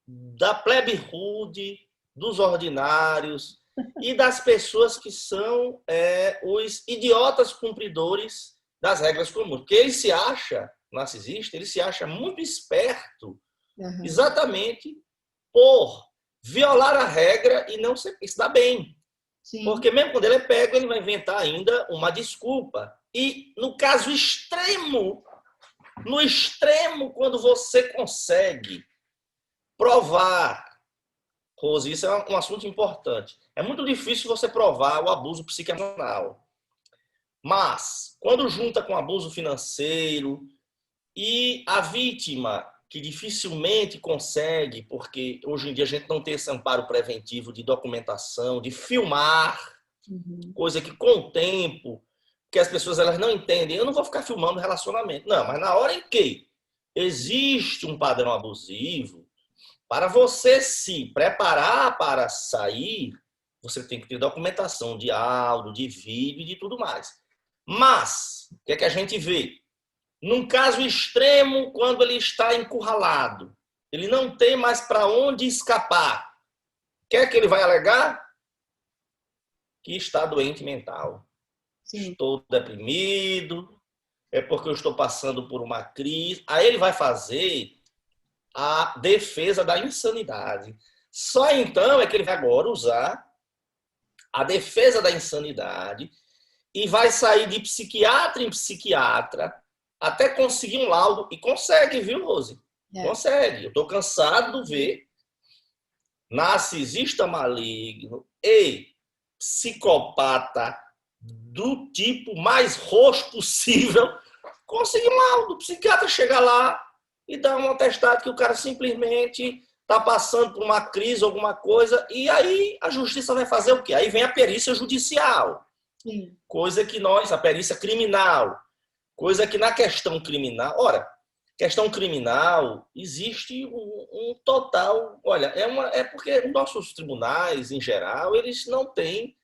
da plebe rude, dos ordinários e das pessoas que são os idiotas cumpridores das regras comuns. Porque ele se acha, narcisista, ele se acha muito esperto, exatamente por violar a regra e não se dar bem. Sim. Porque mesmo quando ele é pego, ele vai inventar ainda uma desculpa. E no caso extremo, no extremo, quando você consegue provar, Rose, isso é um assunto importante. É muito difícil você provar o abuso psicoemocional. Mas, quando junta com abuso financeiro e a vítima, que dificilmente consegue, porque hoje em dia a gente não tem esse amparo preventivo de documentação, de filmar, coisa que com o tempo, que as pessoas elas não entendem, eu não vou ficar filmando relacionamento. Não, mas na hora em que existe um padrão abusivo, para você se preparar para sair, você tem que ter documentação de áudio, de vídeo e de tudo mais. Mas, o que é que a gente vê? Num caso extremo, quando ele está encurralado, ele não tem mais para onde escapar. O que é que ele vai alegar? Que está doente mental. Sim. Estou deprimido, é porque eu estou passando por uma crise. Aí ele vai fazer a defesa da insanidade. Só então é que ele vai agora usar a defesa da insanidade e vai sair de psiquiatra em psiquiatra até conseguir um laudo. E consegue, viu, Rose? Consegue. Eu estou cansado de ver narcisista maligno e psicopata do tipo mais roxo possível conseguir um laudo. O psiquiatra chega lá e dá um atestado que o cara simplesmente está passando por uma crise, alguma coisa, e aí a justiça vai fazer o quê? Aí vem a perícia judicial. Sim. Coisa que a perícia criminal, coisa que na questão criminal, questão criminal, existe um total, é porque os nossos tribunais, em geral, eles não têm,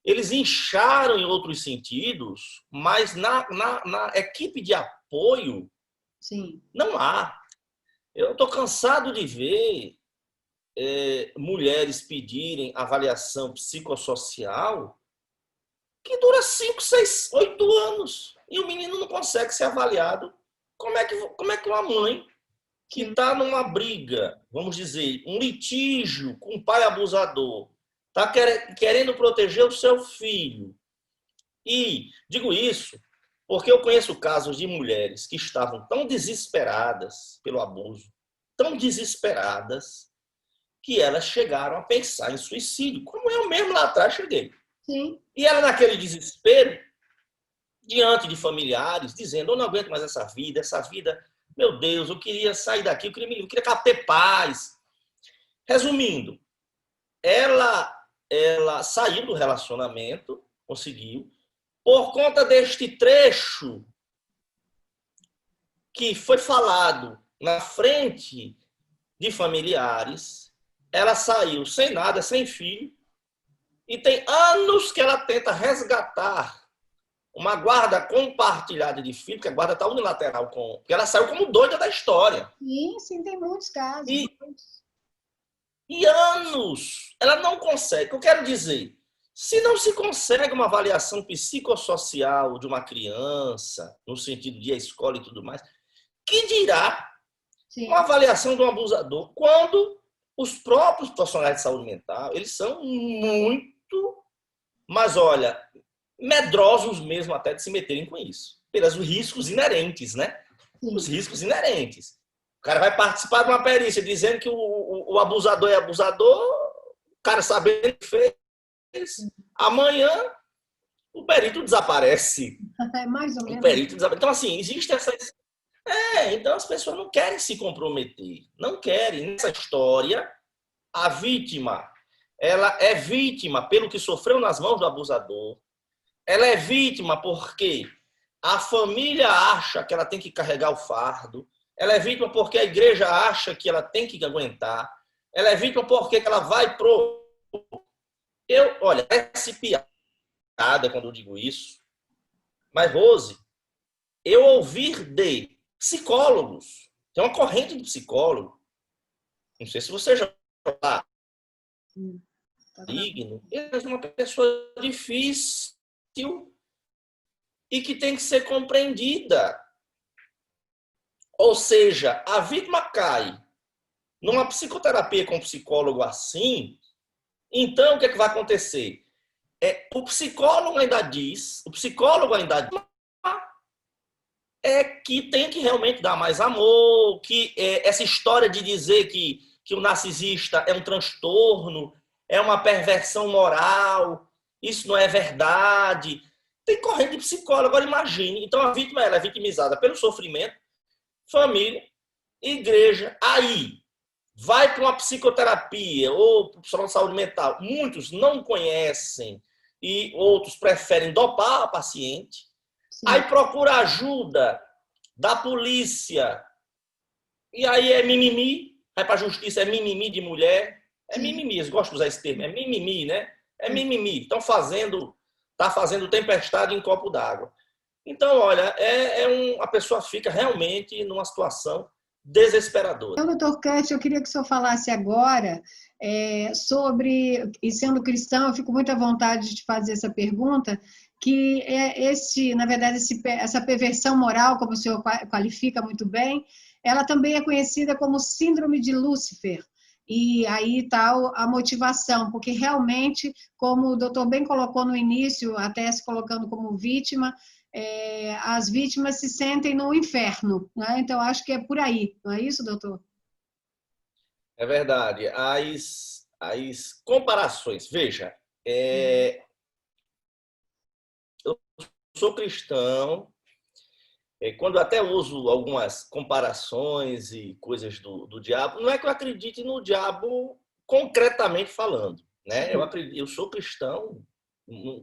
eles incharam em outros sentidos, mas na equipe de apoio, sim, não há. Eu estou cansado de ver mulheres pedirem avaliação psicossocial que dura 5, 6, 8 anos. E o menino não consegue ser avaliado. Como é que uma mãe que está numa briga, vamos dizer, um litígio com um pai abusador, está querendo proteger o seu filho? E digo isso porque eu conheço casos de mulheres que estavam tão desesperadas pelo abuso, tão desesperadas, que elas chegaram a pensar em suicídio, como eu mesmo lá atrás cheguei. Sim. E ela, naquele desespero, diante de familiares, dizendo: eu não aguento mais essa vida, meu Deus, eu queria sair daqui, eu queria ter paz. Resumindo, ela saiu do relacionamento, conseguiu, por conta deste trecho que foi falado na frente de familiares. Ela saiu sem nada, sem filho, e tem anos que ela tenta resgatar uma guarda compartilhada de filho, porque a guarda está unilateral, porque ela saiu como doida da história. Sim, tem muitos casos. E anos ela não consegue. O que eu quero dizer? Se não se consegue uma avaliação psicossocial de uma criança, no sentido de a escola e tudo mais, que dirá uma avaliação de um abusador, quando os próprios profissionais de saúde mental, eles são muito, mas olha, medrosos mesmo até de se meterem com isso, pelos riscos inerentes, né? Sim. Os riscos inerentes. cara vai participar de uma perícia dizendo que o abusador é abusador, o cara sabendo o que fez, amanhã o perito desaparece. É mais ou O menos. perito desaparece. Então, assim, existe essa... então as pessoas não querem se comprometer, não querem. Nessa história, a vítima, ela é vítima pelo que sofreu nas mãos do abusador, ela é vítima porque a família acha que ela tem que carregar o fardo, ela é vítima porque a igreja acha que ela tem que aguentar, ela é vítima porque ela vai pro... Olha, parece piada quando eu digo isso, mas, Rose, eu ouvir de psicólogos, tem uma corrente de psicólogo, não sei se você já está digno, ele é uma pessoa difícil e que tem que ser compreendida. Ou seja, a vítima cai numa psicoterapia com um psicólogo assim, então o que é que vai acontecer? O psicólogo ainda diz que tem que realmente dar mais amor, que essa história de dizer que o narcisista é um transtorno, é uma perversão moral, isso não é verdade. Tem corrente de psicólogo, agora imagine. Então a vítima ela é vitimizada pelo sofrimento, família, igreja, aí vai para uma psicoterapia ou profissional de saúde mental. Muitos não conhecem e outros preferem dopar a paciente. Sim. Aí procura ajuda da polícia. E aí é mimimi. Vai para a justiça, é mimimi de mulher. É mimimi, eles gostam de usar esse termo. É mimimi, né? É mimimi. Estão fazendo tempestade em copo d'água. Então, olha, a pessoa fica realmente numa situação desesperadora. Então, doutor Kurt, eu queria que o senhor falasse agora sobre, e sendo cristão, eu fico muito à vontade de fazer essa pergunta, que na verdade, essa perversão moral, como o senhor qualifica muito bem, ela também é conhecida como síndrome de Lúcifer. E aí está a motivação, porque realmente, como o doutor bem colocou no início, até se colocando como vítima, as vítimas se sentem no inferno, né? Então, acho que é por aí, não é isso, doutor? É verdade. As comparações, veja, eu sou cristão, quando eu até uso algumas comparações e coisas do diabo, não é que eu acredite no diabo concretamente falando, né? Eu sou cristão.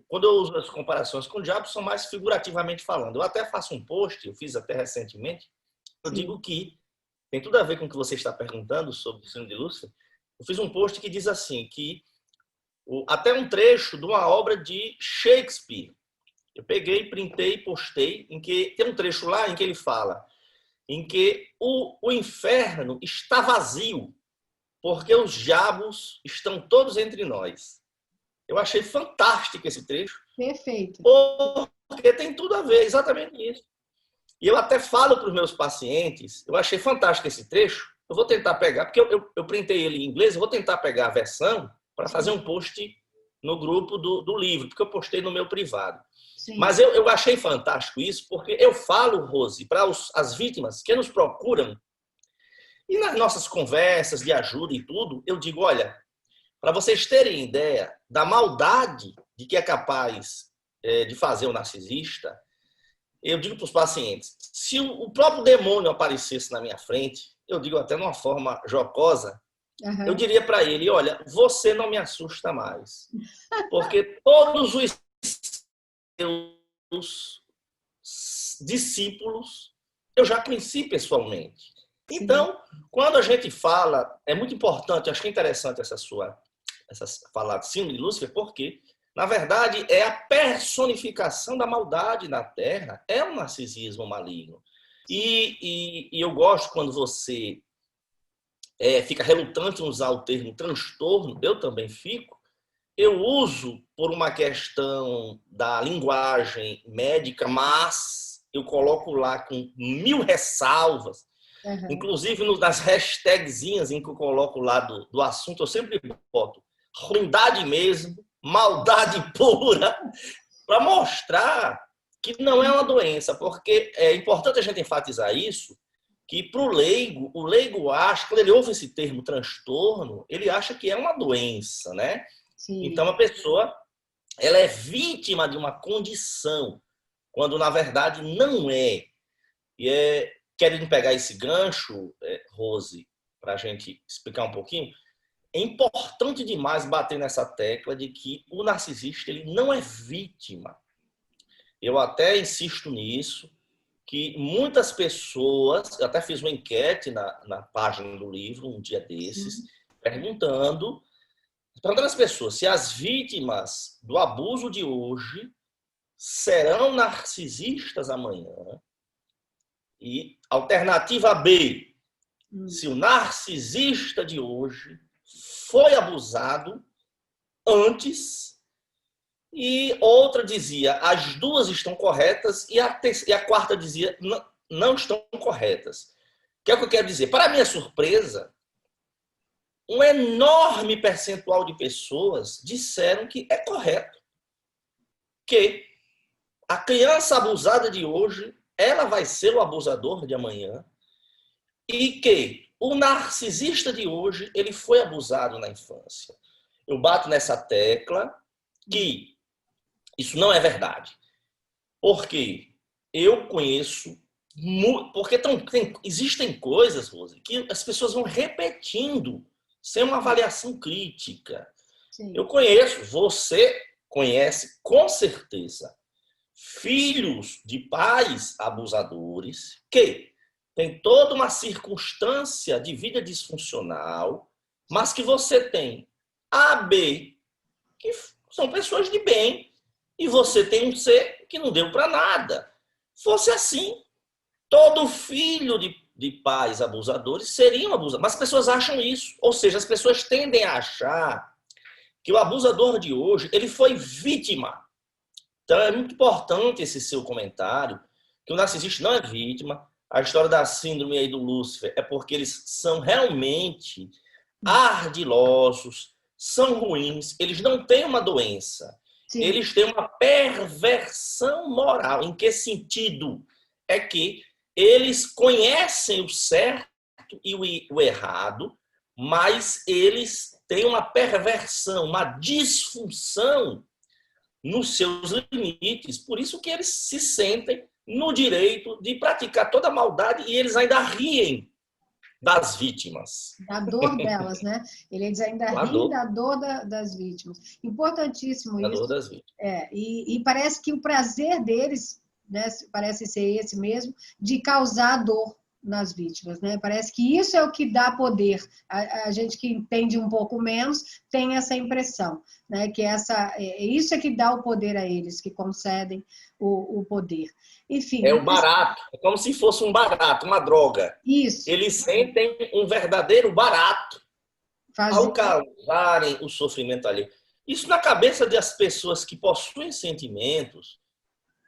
Quando eu uso as comparações com o diabo, são mais figurativamente falando. Eu até faço um post, eu fiz até recentemente, eu digo que tem tudo a ver com o que você está perguntando sobre o síndrome de Lúcifer. Eu fiz um post que diz assim, que até um trecho de uma obra de Shakespeare. Eu peguei, printei, postei, em que tem um trecho lá em que ele fala em que o inferno está vazio, porque os diabos estão todos entre nós. Eu achei fantástico esse trecho. Perfeito. Porque tem tudo a ver, exatamente isso. E eu até falo para os meus pacientes, eu achei fantástico esse trecho, eu vou tentar pegar, porque eu printei ele em inglês, eu vou tentar pegar a versão para fazer um post no grupo do livro, porque eu postei no meu privado. Sim. Mas eu achei fantástico isso, porque eu falo, Rose, para as vítimas que nos procuram, e nas nossas conversas de ajuda e tudo, eu digo, olha, para vocês terem ideia da maldade de que é capaz de fazer o narcisista, eu digo para os pacientes, se o próprio demônio aparecesse na minha frente, eu digo até de uma forma jocosa, eu diria para ele, olha, você não me assusta mais, porque todos os seus discípulos eu já conheci pessoalmente. Então, quando a gente fala, é muito importante, acho que é interessante essa falar de síndrome de Lúcifer, porque, na verdade, é a personificação da maldade na Terra, é um narcisismo maligno. E eu gosto quando você fica relutante em usar o termo transtorno, eu também fico. Eu uso por uma questão da linguagem médica, mas eu coloco lá com 1000 ressalvas. Inclusive nas hashtagzinhas em que eu coloco lá do assunto, eu sempre boto ruindade mesmo, maldade pura, para mostrar que não é uma doença, porque é importante a gente enfatizar isso, que para o leigo acha, quando ele ouve esse termo transtorno, ele acha que é uma doença, né? Sim. Então a pessoa, ela é vítima de uma condição, quando na verdade não é. E querendo pegar esse gancho, Rose, para a gente explicar um pouquinho, é importante demais bater nessa tecla de que o narcisista ele não é vítima. Eu até insisto nisso, que muitas pessoas, eu até fiz uma enquete na página do livro, um dia desses, perguntando às pessoas se as vítimas do abuso de hoje serão narcisistas amanhã. E alternativa B, se o narcisista de hoje foi abusado antes, e outra dizia, as duas estão corretas, e a quarta dizia, não estão corretas. O que é que eu quero dizer? Para minha surpresa, um enorme percentual de pessoas disseram que é correto. Que a criança abusada de hoje, ela vai ser o abusador de amanhã, e que o narcisista de hoje, ele foi abusado na infância. Eu bato nessa tecla que isso não é verdade. Porque eu conheço, porque existem coisas, Rose, que as pessoas vão repetindo sem uma avaliação crítica. Sim. Eu conheço, você conhece com certeza, filhos de pais abusadores que tem toda uma circunstância de vida disfuncional, mas que você tem A, B, que são pessoas de bem, e você tem um C que não deu para nada. Fosse assim, todo filho de pais abusadores seria um abusador. Mas as pessoas acham isso. Ou seja, as pessoas tendem a achar que o abusador de hoje ele foi vítima. Então é muito importante esse seu comentário, que o narcisista não é vítima. A história da síndrome aí do Lúcifer é porque eles são realmente ardilosos, são ruins, eles não têm uma doença. Sim. Eles têm uma perversão moral. Em que sentido? É que eles conhecem o certo e o errado, mas eles têm uma perversão, uma disfunção nos seus limites. Por isso que eles se sentem no direito de praticar toda a maldade e eles ainda riem das vítimas. Da dor delas, né? Eles ainda riem da dor das vítimas. Importantíssimo isso. Da dor das vítimas. E parece que o prazer deles, né, parece ser esse mesmo, de causar dor nas vítimas, né? Parece que isso é o que dá poder. A gente que entende um pouco menos tem essa impressão, né? Que isso é que dá o poder a eles, que concedem o poder. Enfim. É o barato, é como se fosse um barato, uma droga. Isso. Eles sentem um verdadeiro barato ao causarem o sofrimento ali. Isso na cabeça das pessoas que possuem sentimentos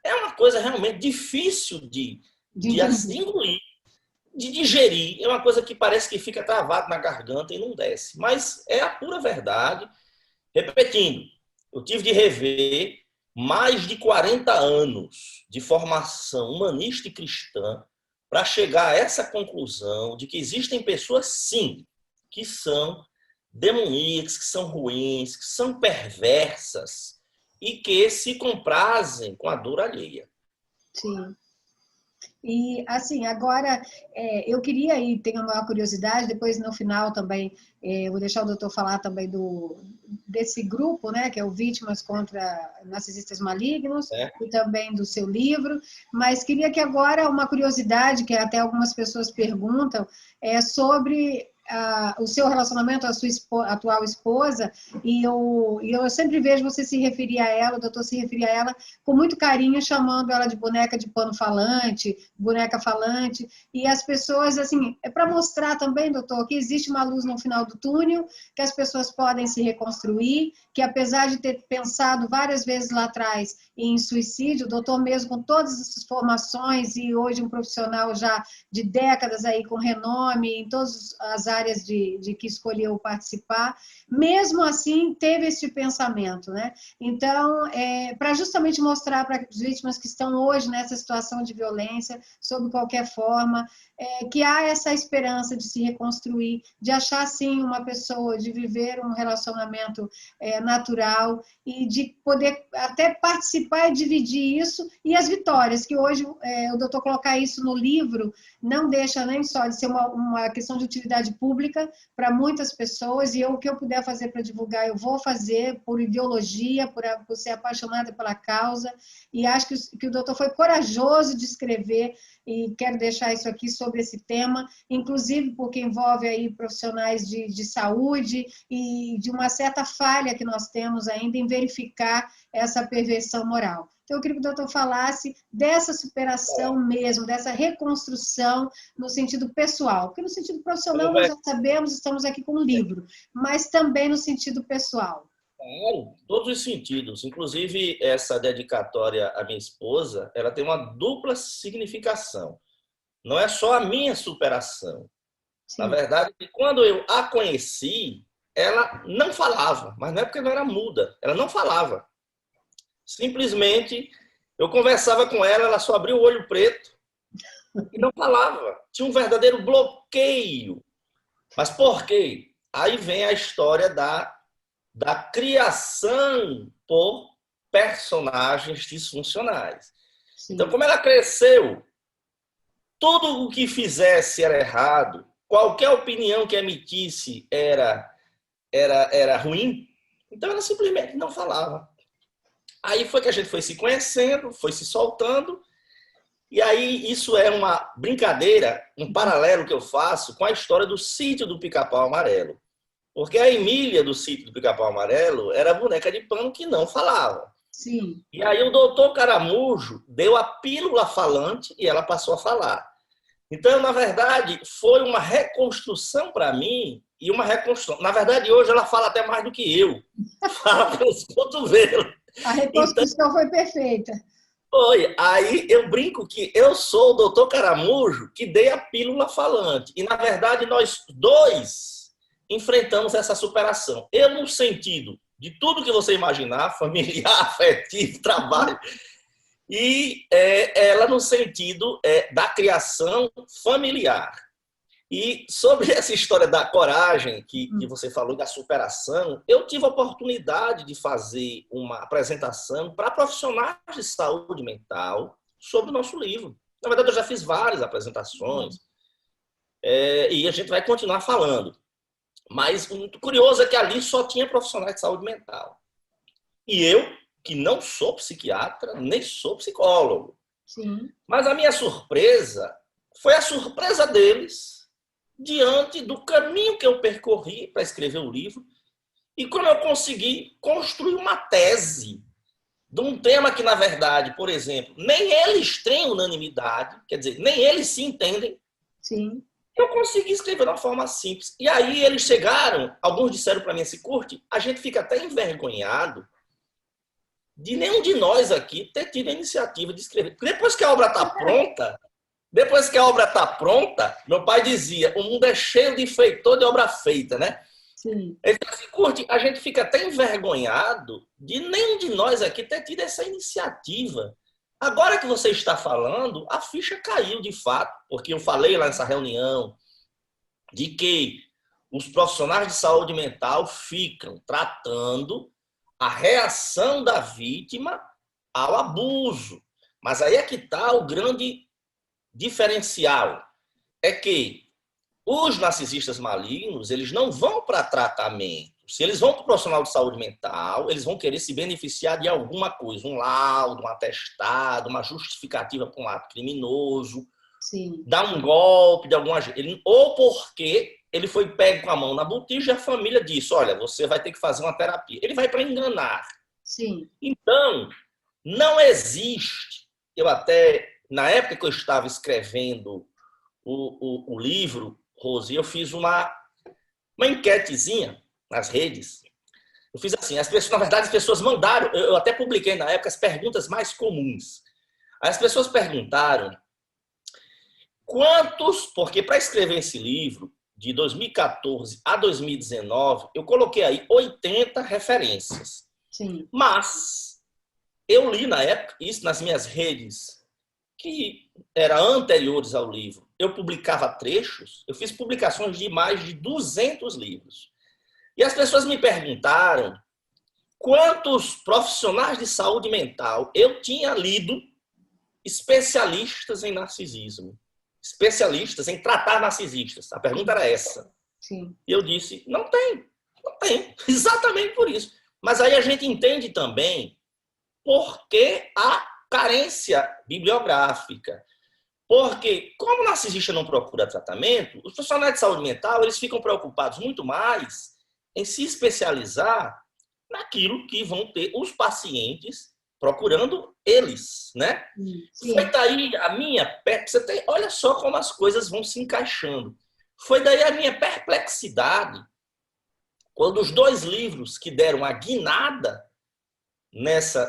é uma coisa realmente difícil de engolir, de digerir. É uma coisa que parece que fica travado na garganta e não desce. Mas é a pura verdade. Repetindo, eu tive de rever mais de 40 anos de formação humanista e cristã para chegar a essa conclusão de que existem pessoas, sim, que são demoníacas, que são ruins, que são perversas e que se comprazem com a dor alheia. Sim. E, assim, agora, eu queria, e tenho uma curiosidade, depois no final também, vou deixar o doutor falar também desse grupo, né, que é o Vítimas contra Narcisistas Malignos, e também do seu livro, mas queria que agora, uma curiosidade, que até algumas pessoas perguntam, é sobre o seu relacionamento, a sua atual esposa, e eu sempre vejo você se referir a ela, o doutor se referir a ela com muito carinho, chamando ela de boneca de pano falante, boneca falante, e as pessoas, assim, é para mostrar também, doutor, que existe uma luz no final do túnel, que as pessoas podem se reconstruir, que apesar de ter pensado várias vezes lá atrás em suicídio, o doutor mesmo com todas essas formações e hoje um profissional já de décadas aí com renome em todas as áreas áreas de que escolheu participar, mesmo assim teve esse pensamento, né? Então, para justamente mostrar para as vítimas que estão hoje nessa situação de violência, sob qualquer forma, que há essa esperança de se reconstruir, de achar, sim, uma pessoa, de viver um relacionamento natural e de poder até participar e dividir isso, e as vitórias, que hoje o doutor colocar isso no livro não deixa nem só de ser uma questão de utilidade pública para muitas pessoas, e o que eu puder fazer para divulgar, eu vou fazer por ideologia, por ser apaixonada pela causa, e acho que o doutor foi corajoso de escrever, e quero deixar isso aqui sobre esse tema, inclusive porque envolve aí profissionais de saúde e de uma certa falha que nós temos ainda em verificar essa perversão moral. Então, eu queria que o doutor falasse dessa superação mesmo, dessa reconstrução no sentido pessoal. Porque no sentido profissional nós já sabemos, estamos aqui com um livro, mas também no sentido pessoal. Claro, todos os sentidos. Inclusive, essa dedicatória à minha esposa, ela tem uma dupla significação. Não é só a minha superação. Sim. Na verdade, quando eu a conheci, ela não falava, mas não é porque não era muda, ela não falava. Simplesmente, eu conversava com ela, ela só abria o olho preto e não falava. Tinha um verdadeiro bloqueio. Mas por quê? Aí vem a história da criação por personagens disfuncionais. Sim. Então, como ela cresceu, tudo o que fizesse era errado, qualquer opinião que emitisse era ruim, então ela simplesmente não falava. Aí foi que a gente foi se conhecendo, foi se soltando, e aí isso é uma brincadeira, um paralelo que eu faço com a história do Sítio do Pica-Pau Amarelo. Porque a Emília do Sítio do Pica-Pau Amarelo era a boneca de pano que não falava. Sim. E aí o doutor Caramujo deu a pílula falante e ela passou a falar. Então, na verdade, foi uma reconstrução para mim e uma reconstrução. Na verdade, hoje ela fala até mais do que eu. Fala pelos cotovelos. A reconstrução foi perfeita. Foi. Aí eu brinco que eu sou o doutor Caramujo que dei a pílula falante. E, na verdade, nós dois enfrentamos essa superação. Eu no sentido de tudo que você imaginar, familiar, afetivo, trabalho, e ela no sentido da criação familiar. E sobre essa história da coragem que você falou, da superação, eu tive a oportunidade de fazer uma apresentação para profissionais de saúde mental sobre o nosso livro. Na verdade, eu já fiz várias apresentações e a gente vai continuar falando. Mas o curioso é que ali só tinha profissionais de saúde mental. E eu, que não sou psiquiatra, nem sou psicólogo. Sim. Mas a minha surpresa foi a surpresa deles diante do caminho que eu percorri para escrever o livro e como eu consegui construir uma tese de um tema que, na verdade, por exemplo, nem eles têm unanimidade, quer dizer, nem eles se entendem. Sim. Eu consegui escrever de uma forma simples. E aí eles chegaram, alguns disseram para mim assim, Curti, a gente fica até envergonhado de nenhum de nós aqui ter tido a iniciativa de escrever. Porque depois que a obra está pronta, meu pai dizia, o mundo é cheio de feitor de obra feita, né? Sim. Ele disse assim, Curti, a gente fica até envergonhado de nenhum de nós aqui ter tido essa iniciativa. Agora que você está falando, a ficha caiu de fato, porque eu falei lá nessa reunião de que os profissionais de saúde mental ficam tratando a reação da vítima ao abuso. Mas aí é que está o grande diferencial. É que os narcisistas malignos, eles não vão para tratamento. Se eles vão para o profissional de saúde mental, eles vão querer se beneficiar de alguma coisa, um laudo, um atestado, uma justificativa para um ato criminoso, Sim. Dar um golpe de alguma gente. Ou porque ele foi pego com a mão na botija e a família disse, olha, você vai ter que fazer uma terapia. Ele vai para enganar. Sim. Então, não existe. Eu até, na época que eu estava escrevendo o livro, Rose, eu fiz uma enquetezinha nas redes. Eu fiz assim, na verdade as pessoas mandaram, eu até publiquei na época as perguntas mais comuns. As pessoas perguntaram porque para escrever esse livro de 2014 a 2019, eu coloquei aí 80 referências. Sim. Mas eu li na época, isso nas minhas redes, que eram anteriores ao livro. Eu publicava trechos, eu fiz publicações de mais de 200 livros. E as pessoas me perguntaram quantos profissionais de saúde mental eu tinha lido especialistas em narcisismo, especialistas em tratar narcisistas. A pergunta era essa. Sim. E eu disse, não tem. Exatamente por isso. Mas aí a gente entende também por que a carência bibliográfica. Porque, como o narcisista não procura tratamento, os profissionais de saúde mental eles ficam preocupados muito mais em se especializar naquilo que vão ter os pacientes procurando eles, né? Sim. Foi daí a minha... Olha só como as coisas vão se encaixando. Foi daí a minha perplexidade quando os 2 livros que deram a guinada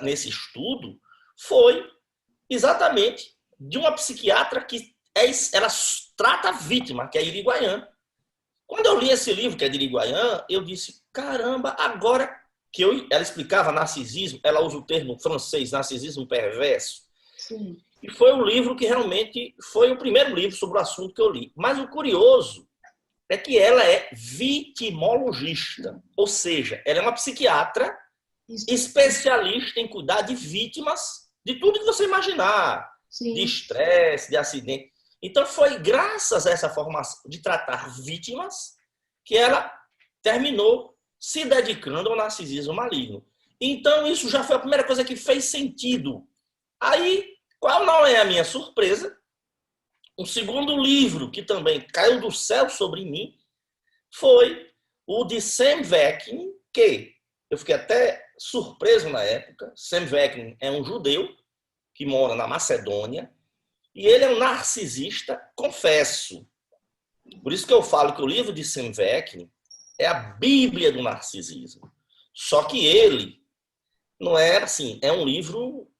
nesse estudo foi exatamente de uma psiquiatra que ela trata a vítima, que é Irigoyen. Quando eu li esse livro, que é de Irigoyen, eu disse, caramba, agora que ela explicava narcisismo, ela usa o termo francês, narcisismo perverso. Sim. E foi um livro que realmente foi o primeiro livro sobre o assunto que eu li. Mas o curioso é que ela é vitimologista, ou seja, ela é uma psiquiatra especialista em cuidar de vítimas de tudo que você imaginar, Sim. de estresse, de acidente. Então, foi graças a essa formação de tratar vítimas que ela terminou se dedicando ao narcisismo maligno. Então, isso já foi a primeira coisa que fez sentido. Aí, qual não é a minha surpresa? Um segundo livro que também caiu do céu sobre mim foi o de Sam Vaknin, que eu fiquei até surpreso na época. Sam Vaknin é um judeu que mora na Macedônia e ele é um narcisista, confesso. Por isso que eu falo que o livro de Sam Vaknin é a Bíblia do narcisismo. Só que ele não é assim, é um livro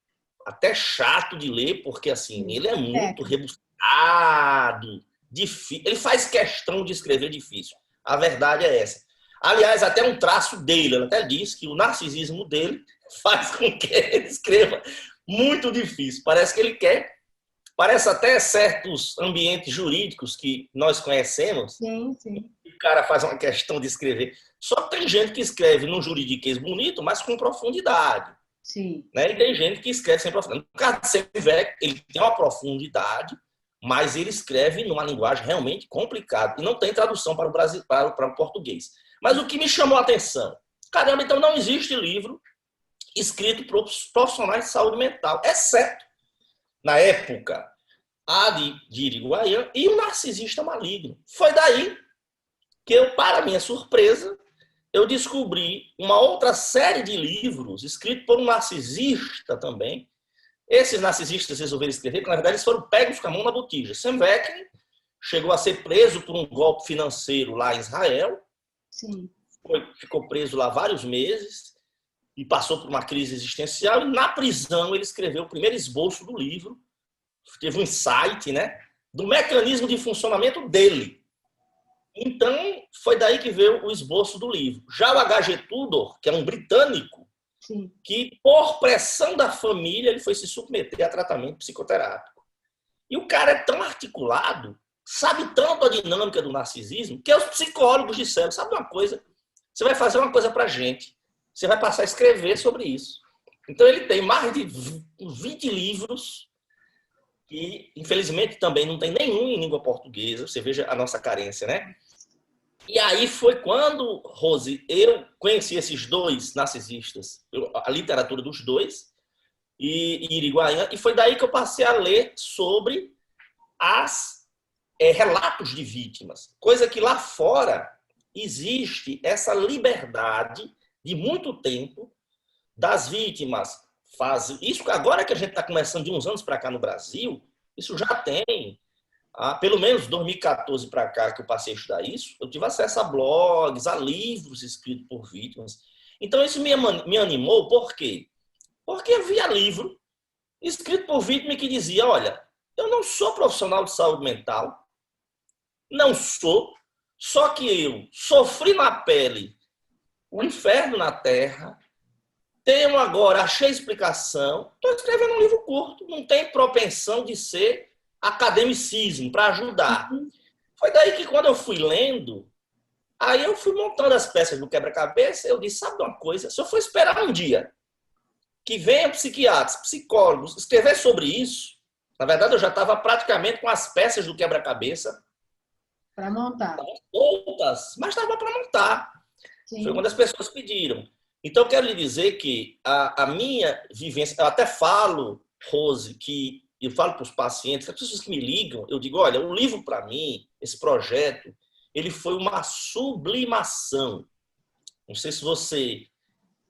até chato de ler, porque assim, ele é muito rebuscado, difícil. Ele faz questão de escrever difícil. A verdade é essa. Aliás, até um traço dele, ele até diz que o narcisismo dele faz com que ele escreva muito difícil. Parece que ele quer, parece até certos ambientes jurídicos que nós conhecemos. Sim, sim. O cara faz uma questão de escrever. Só que tem gente que escreve num juridiquês bonito, mas com profundidade. Sim. Né? E tem gente que escreve sem profundidade. No caso de Sevec, ele tem uma profundidade, mas ele escreve numa linguagem realmente complicada. E não tem tradução para o Brasil, para o português. Mas o que me chamou a atenção? Caramba, então não existe livro escrito por profissionais de saúde mental, exceto, na época, a de Irigoyen e o Narcisista Maligno. Foi daí que eu, para minha surpresa, eu descobri uma outra série de livros escritos por um narcisista também. Esses narcisistas resolveram escrever, porque na verdade eles foram pegos com a mão na botija. Sam Vaknin chegou a ser preso por um golpe financeiro lá em Israel. Sim. Ficou preso lá vários meses e passou por uma crise existencial. E na prisão ele escreveu o primeiro esboço do livro. Teve um insight, né, do mecanismo de funcionamento dele. Então, foi daí que veio o esboço do livro. Já o H.G. Tudor, que é um britânico, Sim. que, por pressão da família, ele foi se submeter a tratamento psicoterápico. E o cara é tão articulado, sabe tanto a dinâmica do narcisismo, que os psicólogos disseram, sabe uma coisa? Você vai fazer uma coisa pra gente. Você vai passar a escrever sobre isso. Então, ele tem mais de 20 livros que, infelizmente, também não tem nenhum em língua portuguesa. Você veja a nossa carência, né? E aí foi quando, Rose, eu conheci esses 2 narcisistas, a literatura dos 2, e Irigoyen, e foi daí que eu passei a ler sobre relatos de vítimas. Coisa que lá fora existe essa liberdade de muito tempo das vítimas. Isso agora que a gente está começando de uns anos para cá no Brasil, isso já tem... pelo menos 2014 para cá que eu passei a estudar isso, eu tive acesso a blogs, a livros escritos por vítimas. Então, isso me animou, por quê? Porque havia livro escrito por vítima que dizia, olha, eu não sou profissional de saúde mental, não sou, Só que eu sofri na pele o inferno na terra, tenho agora, achei explicação, estou escrevendo um livro curto, não tem propensão de ser academicismo para ajudar. Foi daí que quando eu fui lendo, aí eu fui montando as peças do quebra-cabeça, eu disse, sabe uma coisa, se eu for esperar um dia que venham psiquiatras, psicólogos escrever sobre isso, na verdade eu já estava praticamente com as peças do quebra-cabeça para montar. Outras, mas estava para montar. Sim. Foi quando as pessoas pediram. Então, eu quero lhe dizer que a minha vivência, eu até falo, Rose, que eu falo para os pacientes, as pessoas que me ligam, eu digo, olha, o livro para mim, esse projeto, ele foi uma sublimação. Não sei se você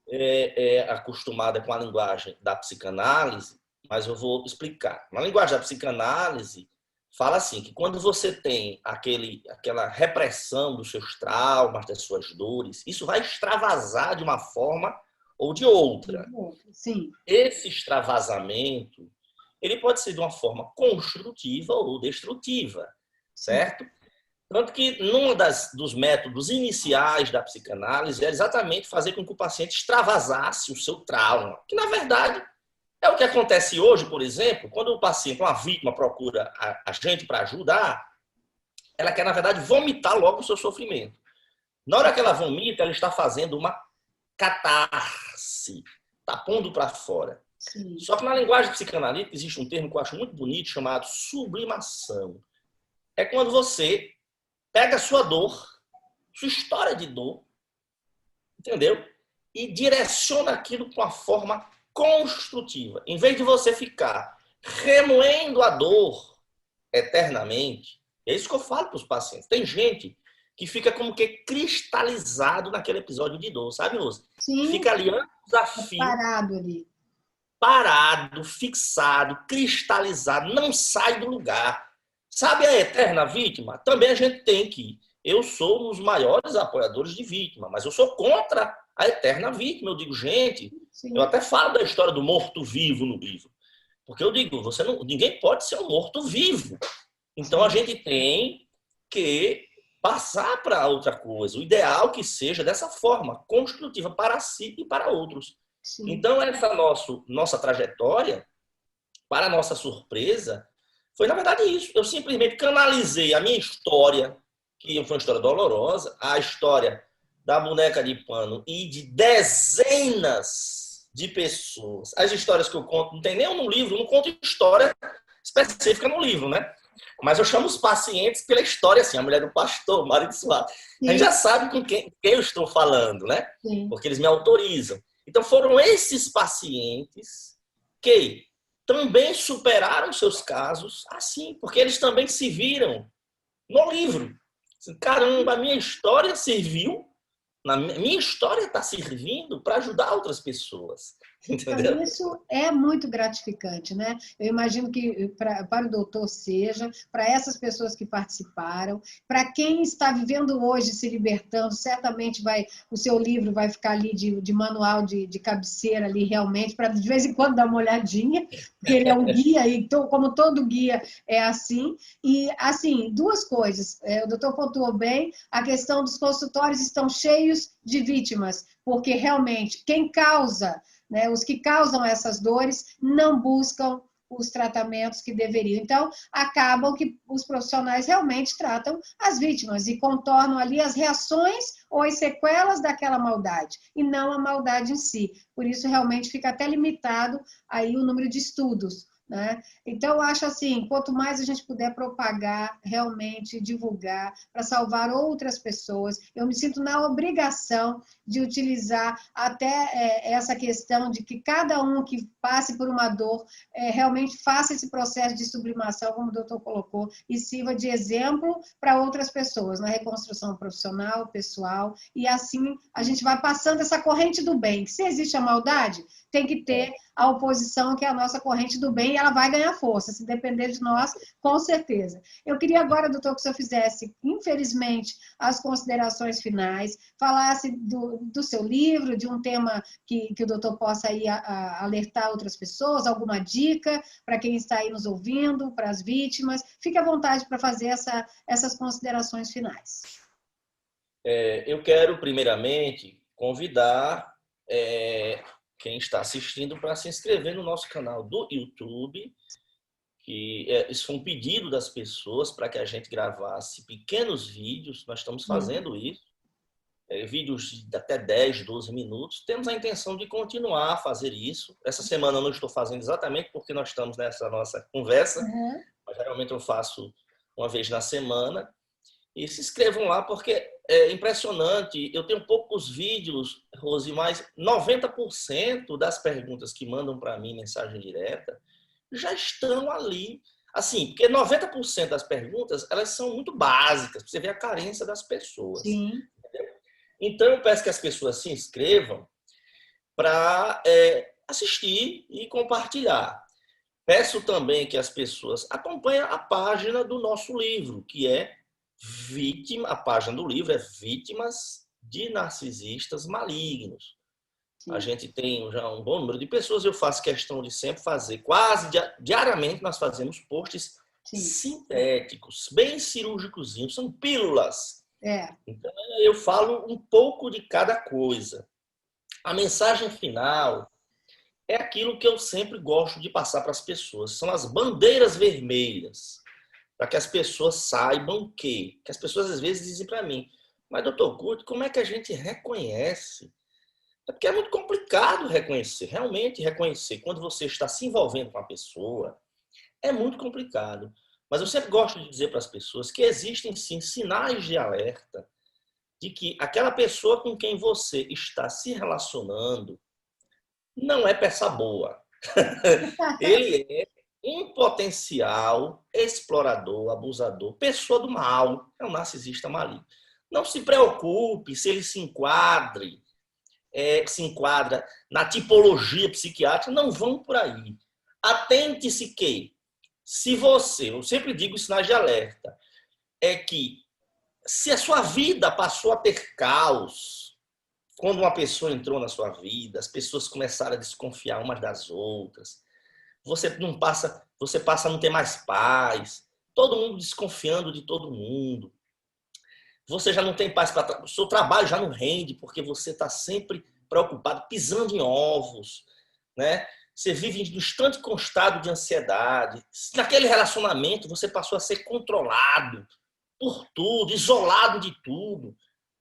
é acostumada com a linguagem da psicanálise, mas eu vou explicar. Na linguagem da psicanálise, fala assim, que quando você tem aquela repressão dos seus traumas, das suas dores, isso vai extravasar de uma forma ou de outra. Sim. Esse extravasamento, ele pode ser de uma forma construtiva ou destrutiva, certo? Tanto que dos métodos iniciais da psicanálise era exatamente fazer com que o paciente extravasasse o seu trauma, que na verdade é o que acontece hoje, por exemplo, quando o paciente, uma vítima, procura a gente para ajudar, ela quer, na verdade, vomitar logo o seu sofrimento. Na hora que ela vomita, ela está fazendo uma catarse, está pondo para fora. Sim. Só que na linguagem psicanalítica existe um termo que eu acho muito bonito, chamado sublimação. É quando você pega a sua dor, sua história de dor, entendeu? E direciona aquilo com uma forma construtiva. Em vez de você ficar remoendo a dor eternamente, é isso que eu falo para os pacientes. Tem gente que fica como que cristalizado naquele episódio de dor, sabe, Rosa? Sim. Fica ali anos a fio. Parado ali. Parado, fixado, cristalizado, não sai do lugar. Sabe a eterna vítima? Também a gente tem que ir. Eu sou um dos maiores apoiadores de vítima, mas eu sou contra a eterna vítima. Eu digo, gente, eu até falo da história do morto-vivo no livro. Porque eu digo, ninguém pode ser um morto-vivo. Então a gente tem que passar para outra coisa. O ideal que seja dessa forma, construtiva para si e para outros. Sim. Então essa nossa trajetória, para nossa surpresa, foi na verdade isso. Eu simplesmente canalizei a minha história, que foi uma história dolorosa, a história da boneca de pano e de dezenas de pessoas. As histórias que eu conto, não tem nem no livro, eu não conto história específica no livro, né? Mas eu chamo os pacientes pela história, assim, a mulher do pastor, o marido suave. A gente já sabe com quem eu estou falando, né? Sim. Porque eles me autorizam. Então foram esses pacientes que também superaram seus casos assim, porque eles também se viram no livro. Caramba, a minha história serviu, a minha história está servindo para ajudar outras pessoas. Entendeu? Então, isso é muito gratificante, né? Eu imagino que para o doutor seja, para essas pessoas que participaram, para quem está vivendo hoje, se libertando, certamente o seu livro vai ficar ali de manual de cabeceira ali realmente, para de vez em quando dar uma olhadinha, porque ele é um guia, e como todo guia é assim. E, assim, duas coisas, o doutor pontuou bem, a questão dos consultórios estão cheios de vítimas, porque realmente quem causa... né? Os que causam essas dores não buscam os tratamentos que deveriam. Então, acabam que os profissionais realmente tratam as vítimas e contornam ali as reações ou as sequelas daquela maldade, e não a maldade em si. Por isso, realmente, fica até limitado aí o número de estudos, né? Então, eu acho assim, quanto mais a gente puder propagar, realmente divulgar, para salvar outras pessoas, eu me sinto na obrigação de utilizar até essa questão de que cada um que passe por uma dor realmente faça esse processo de sublimação, como o doutor colocou, e sirva de exemplo para outras pessoas, na reconstrução profissional, pessoal, e assim a gente vai passando essa corrente do bem. Se existe a maldade, tem que ter a oposição, que é a nossa corrente do bem, e ela vai ganhar força, se depender de nós, com certeza. Eu queria agora, doutor, que o senhor fizesse, infelizmente, as considerações finais, falasse do seu livro, de um tema que o doutor possa aí alertar outras pessoas, alguma dica para quem está aí nos ouvindo, para as vítimas. Fique à vontade para fazer essas considerações finais. Eu quero, primeiramente, convidar quem está assistindo para se inscrever no nosso canal do YouTube, que isso foi um pedido das pessoas para que a gente gravasse pequenos vídeos. Nós estamos fazendo isso, vídeos de até 10, 12 minutos. Temos a intenção de continuar a fazer isso. Essa semana eu não estou fazendo exatamente porque nós estamos nessa nossa conversa, mas geralmente eu faço uma vez na semana. E se inscrevam lá, porque é impressionante. Eu tenho poucos vídeos, Rose, mas 90% das perguntas que mandam para mim, mensagem direta, já estão ali. Assim, porque 90% das perguntas, elas são muito básicas, você vê a carência das pessoas. Sim. Entendeu? Então, eu peço que as pessoas se inscrevam para assistir e compartilhar. Peço também que as pessoas acompanhem a página do nosso livro, que é a página do livro é Vítimas de Narcisistas Malignos. Sim. A gente tem já um bom número de pessoas. Eu faço questão de sempre fazer, quase diariamente, nós fazemos posts sintéticos, bem cirúrgicozinhos, são pílulas. Então, eu falo um pouco de cada coisa. A mensagem final é aquilo que eu sempre gosto de passar para as pessoas, são as bandeiras vermelhas, para que as pessoas saibam que as pessoas às vezes dizem para mim, mas doutor Curto, como é que a gente reconhece? É porque é muito complicado reconhecer, realmente reconhecer. Quando você está se envolvendo com a pessoa, é muito complicado. Mas eu sempre gosto de dizer para as pessoas que existem sim sinais de alerta de que aquela pessoa com quem você está se relacionando não é peça boa. Ele é um potencial explorador, abusador, pessoa do mal, é um narcisista maligno. Não se preocupe se ele se enquadra na tipologia psiquiátrica, não vão por aí. Atente-se que, se você, eu sempre digo sinais de alerta, é que se a sua vida passou a ter caos, quando uma pessoa entrou na sua vida, as pessoas começaram a desconfiar umas das outras, você passa a não ter mais paz, todo mundo desconfiando de todo mundo. Você já não tem paz para o seu trabalho já não rende porque você está sempre preocupado, pisando em ovos, né? Você vive em constante estado de ansiedade. Naquele relacionamento você passou a ser controlado por tudo, isolado de tudo.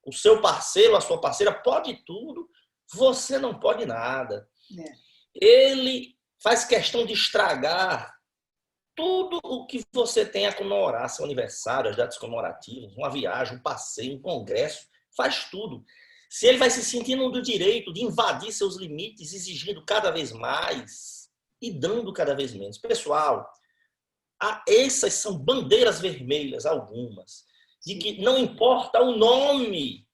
O seu parceiro, a sua parceira pode tudo, você não pode nada. Ele faz questão de estragar tudo o que você tem a comemorar, seu aniversário, as datas comemorativas, uma viagem, um passeio, um congresso, faz tudo. Se ele vai se sentindo do direito de invadir seus limites, exigindo cada vez mais e dando cada vez menos. Pessoal, essas são bandeiras vermelhas, algumas, de que não importa o nome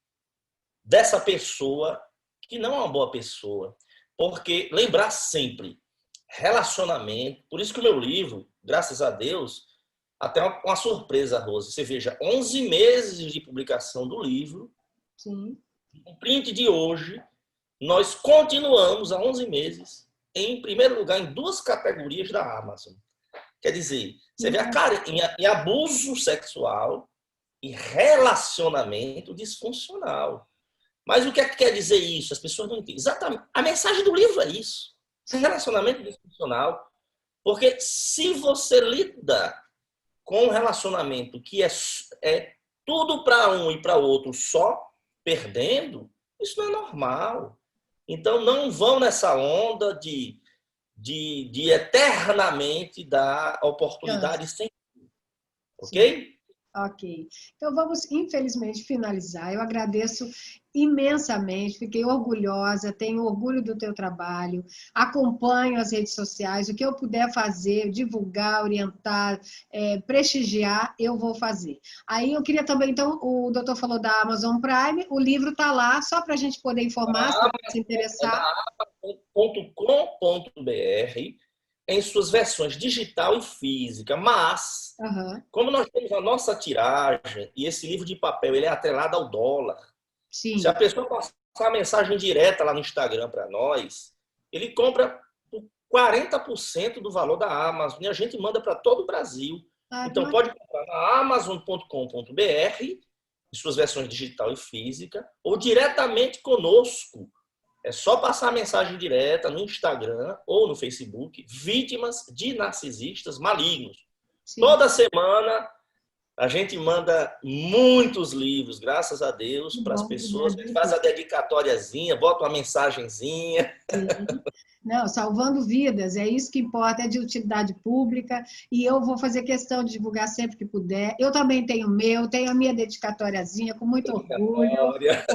dessa pessoa, que não é uma boa pessoa. Porque lembrar sempre, relacionamento, por isso que o meu livro, graças a Deus, até uma surpresa, Rose. Você veja, 11 meses de publicação do livro, Sim. o print de hoje, nós continuamos há 11 meses, em primeiro lugar, em 2 categorias da Amazon. Quer dizer, você vê em abuso sexual e relacionamento disfuncional. Mas o que é que quer dizer isso? As pessoas não entendem. Exatamente. A mensagem do livro é isso. Relacionamento disfuncional. Porque se você lida com um relacionamento que é tudo para um e para o outro só perdendo, isso não é normal. Então, não vão nessa onda de eternamente dar oportunidade sem. Ok? Ok. Então, vamos, infelizmente, finalizar. Eu agradeço imensamente, fiquei orgulhosa, tenho orgulho do teu trabalho, acompanho as redes sociais, o que eu puder fazer, divulgar, orientar, prestigiar, eu vou fazer. Aí eu queria também, então, o doutor falou da Amazon Prime, o livro está lá, só para a gente poder informar, se interessar. Amazon.com.br em suas versões digital e física, mas como nós temos a nossa tiragem e esse livro de papel ele é atrelado ao dólar, sim. Se a pessoa passar a mensagem direta lá no Instagram para nós, ele compra por 40% do valor da Amazon e a gente manda para todo o Brasil. Então pode comprar na amazon.com.br em suas versões digital e física, ou diretamente conosco. É só passar a mensagem direta no Instagram ou no Facebook, Vítimas de Narcisistas Malignos. Sim. Toda semana a gente manda muitos livros, graças a Deus, para as pessoas. A gente faz a dedicatóriazinha, bota uma mensagenzinha. Sim. Não, salvando vidas, é isso que importa, é de utilidade pública, e eu vou fazer questão de divulgar sempre que puder. Eu também tenho o meu, tenho a minha dedicatóriazinha, com muito orgulho,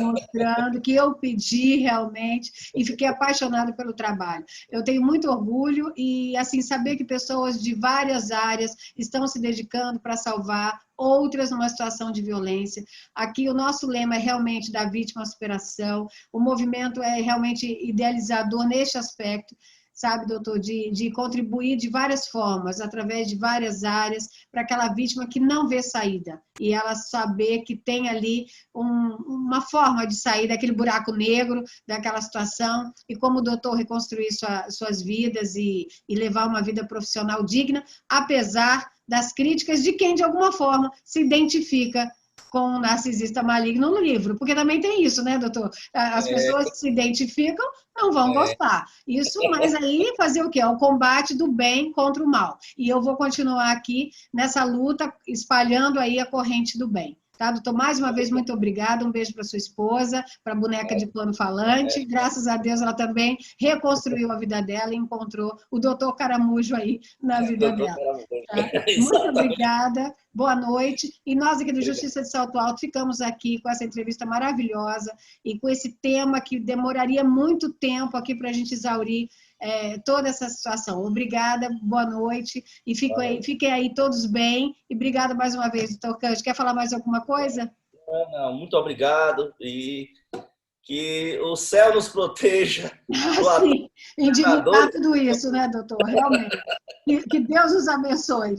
mostrando que eu pedi realmente, e fiquei apaixonada pelo trabalho. Eu tenho muito orgulho e, assim, saber que pessoas de várias áreas estão se dedicando para salvar outras numa situação de violência. Aqui o nosso lema é realmente da vítima à superação, o movimento é realmente idealizador neste aspecto, sabe, doutor, de contribuir de várias formas, através de várias áreas, para aquela vítima que não vê saída, e ela saber que tem ali uma forma de sair daquele buraco negro, daquela situação, e como o doutor reconstruir suas vidas e levar uma vida profissional digna, apesar das críticas de quem, de alguma forma, se identifica com o narcisista maligno no livro, porque também tem isso, né, doutor? As pessoas que se identificam não vão gostar. Isso, mas aí fazer o quê? É o combate do bem contra o mal. E eu vou continuar aqui nessa luta, espalhando aí a corrente do bem. Tá, doutor? Mais uma vez, muito obrigada. Um beijo para sua esposa, para a boneca de plano falante. Graças a Deus, ela também reconstruiu a vida dela e encontrou o doutor Caramujo aí na vida dela. Tá? Muito obrigada. Boa noite. E nós aqui do Justiça de Salto Alto ficamos aqui com essa entrevista maravilhosa e com esse tema que demoraria muito tempo aqui para a gente exaurir toda essa situação. Obrigada, boa noite, e fiquem aí todos bem, e obrigada mais uma vez, doutor Cândido. Quer falar mais alguma coisa? Não, muito obrigado, e que o céu nos proteja. Sim, em divulgar tudo isso, né, doutor? Realmente. Que Deus nos abençoe.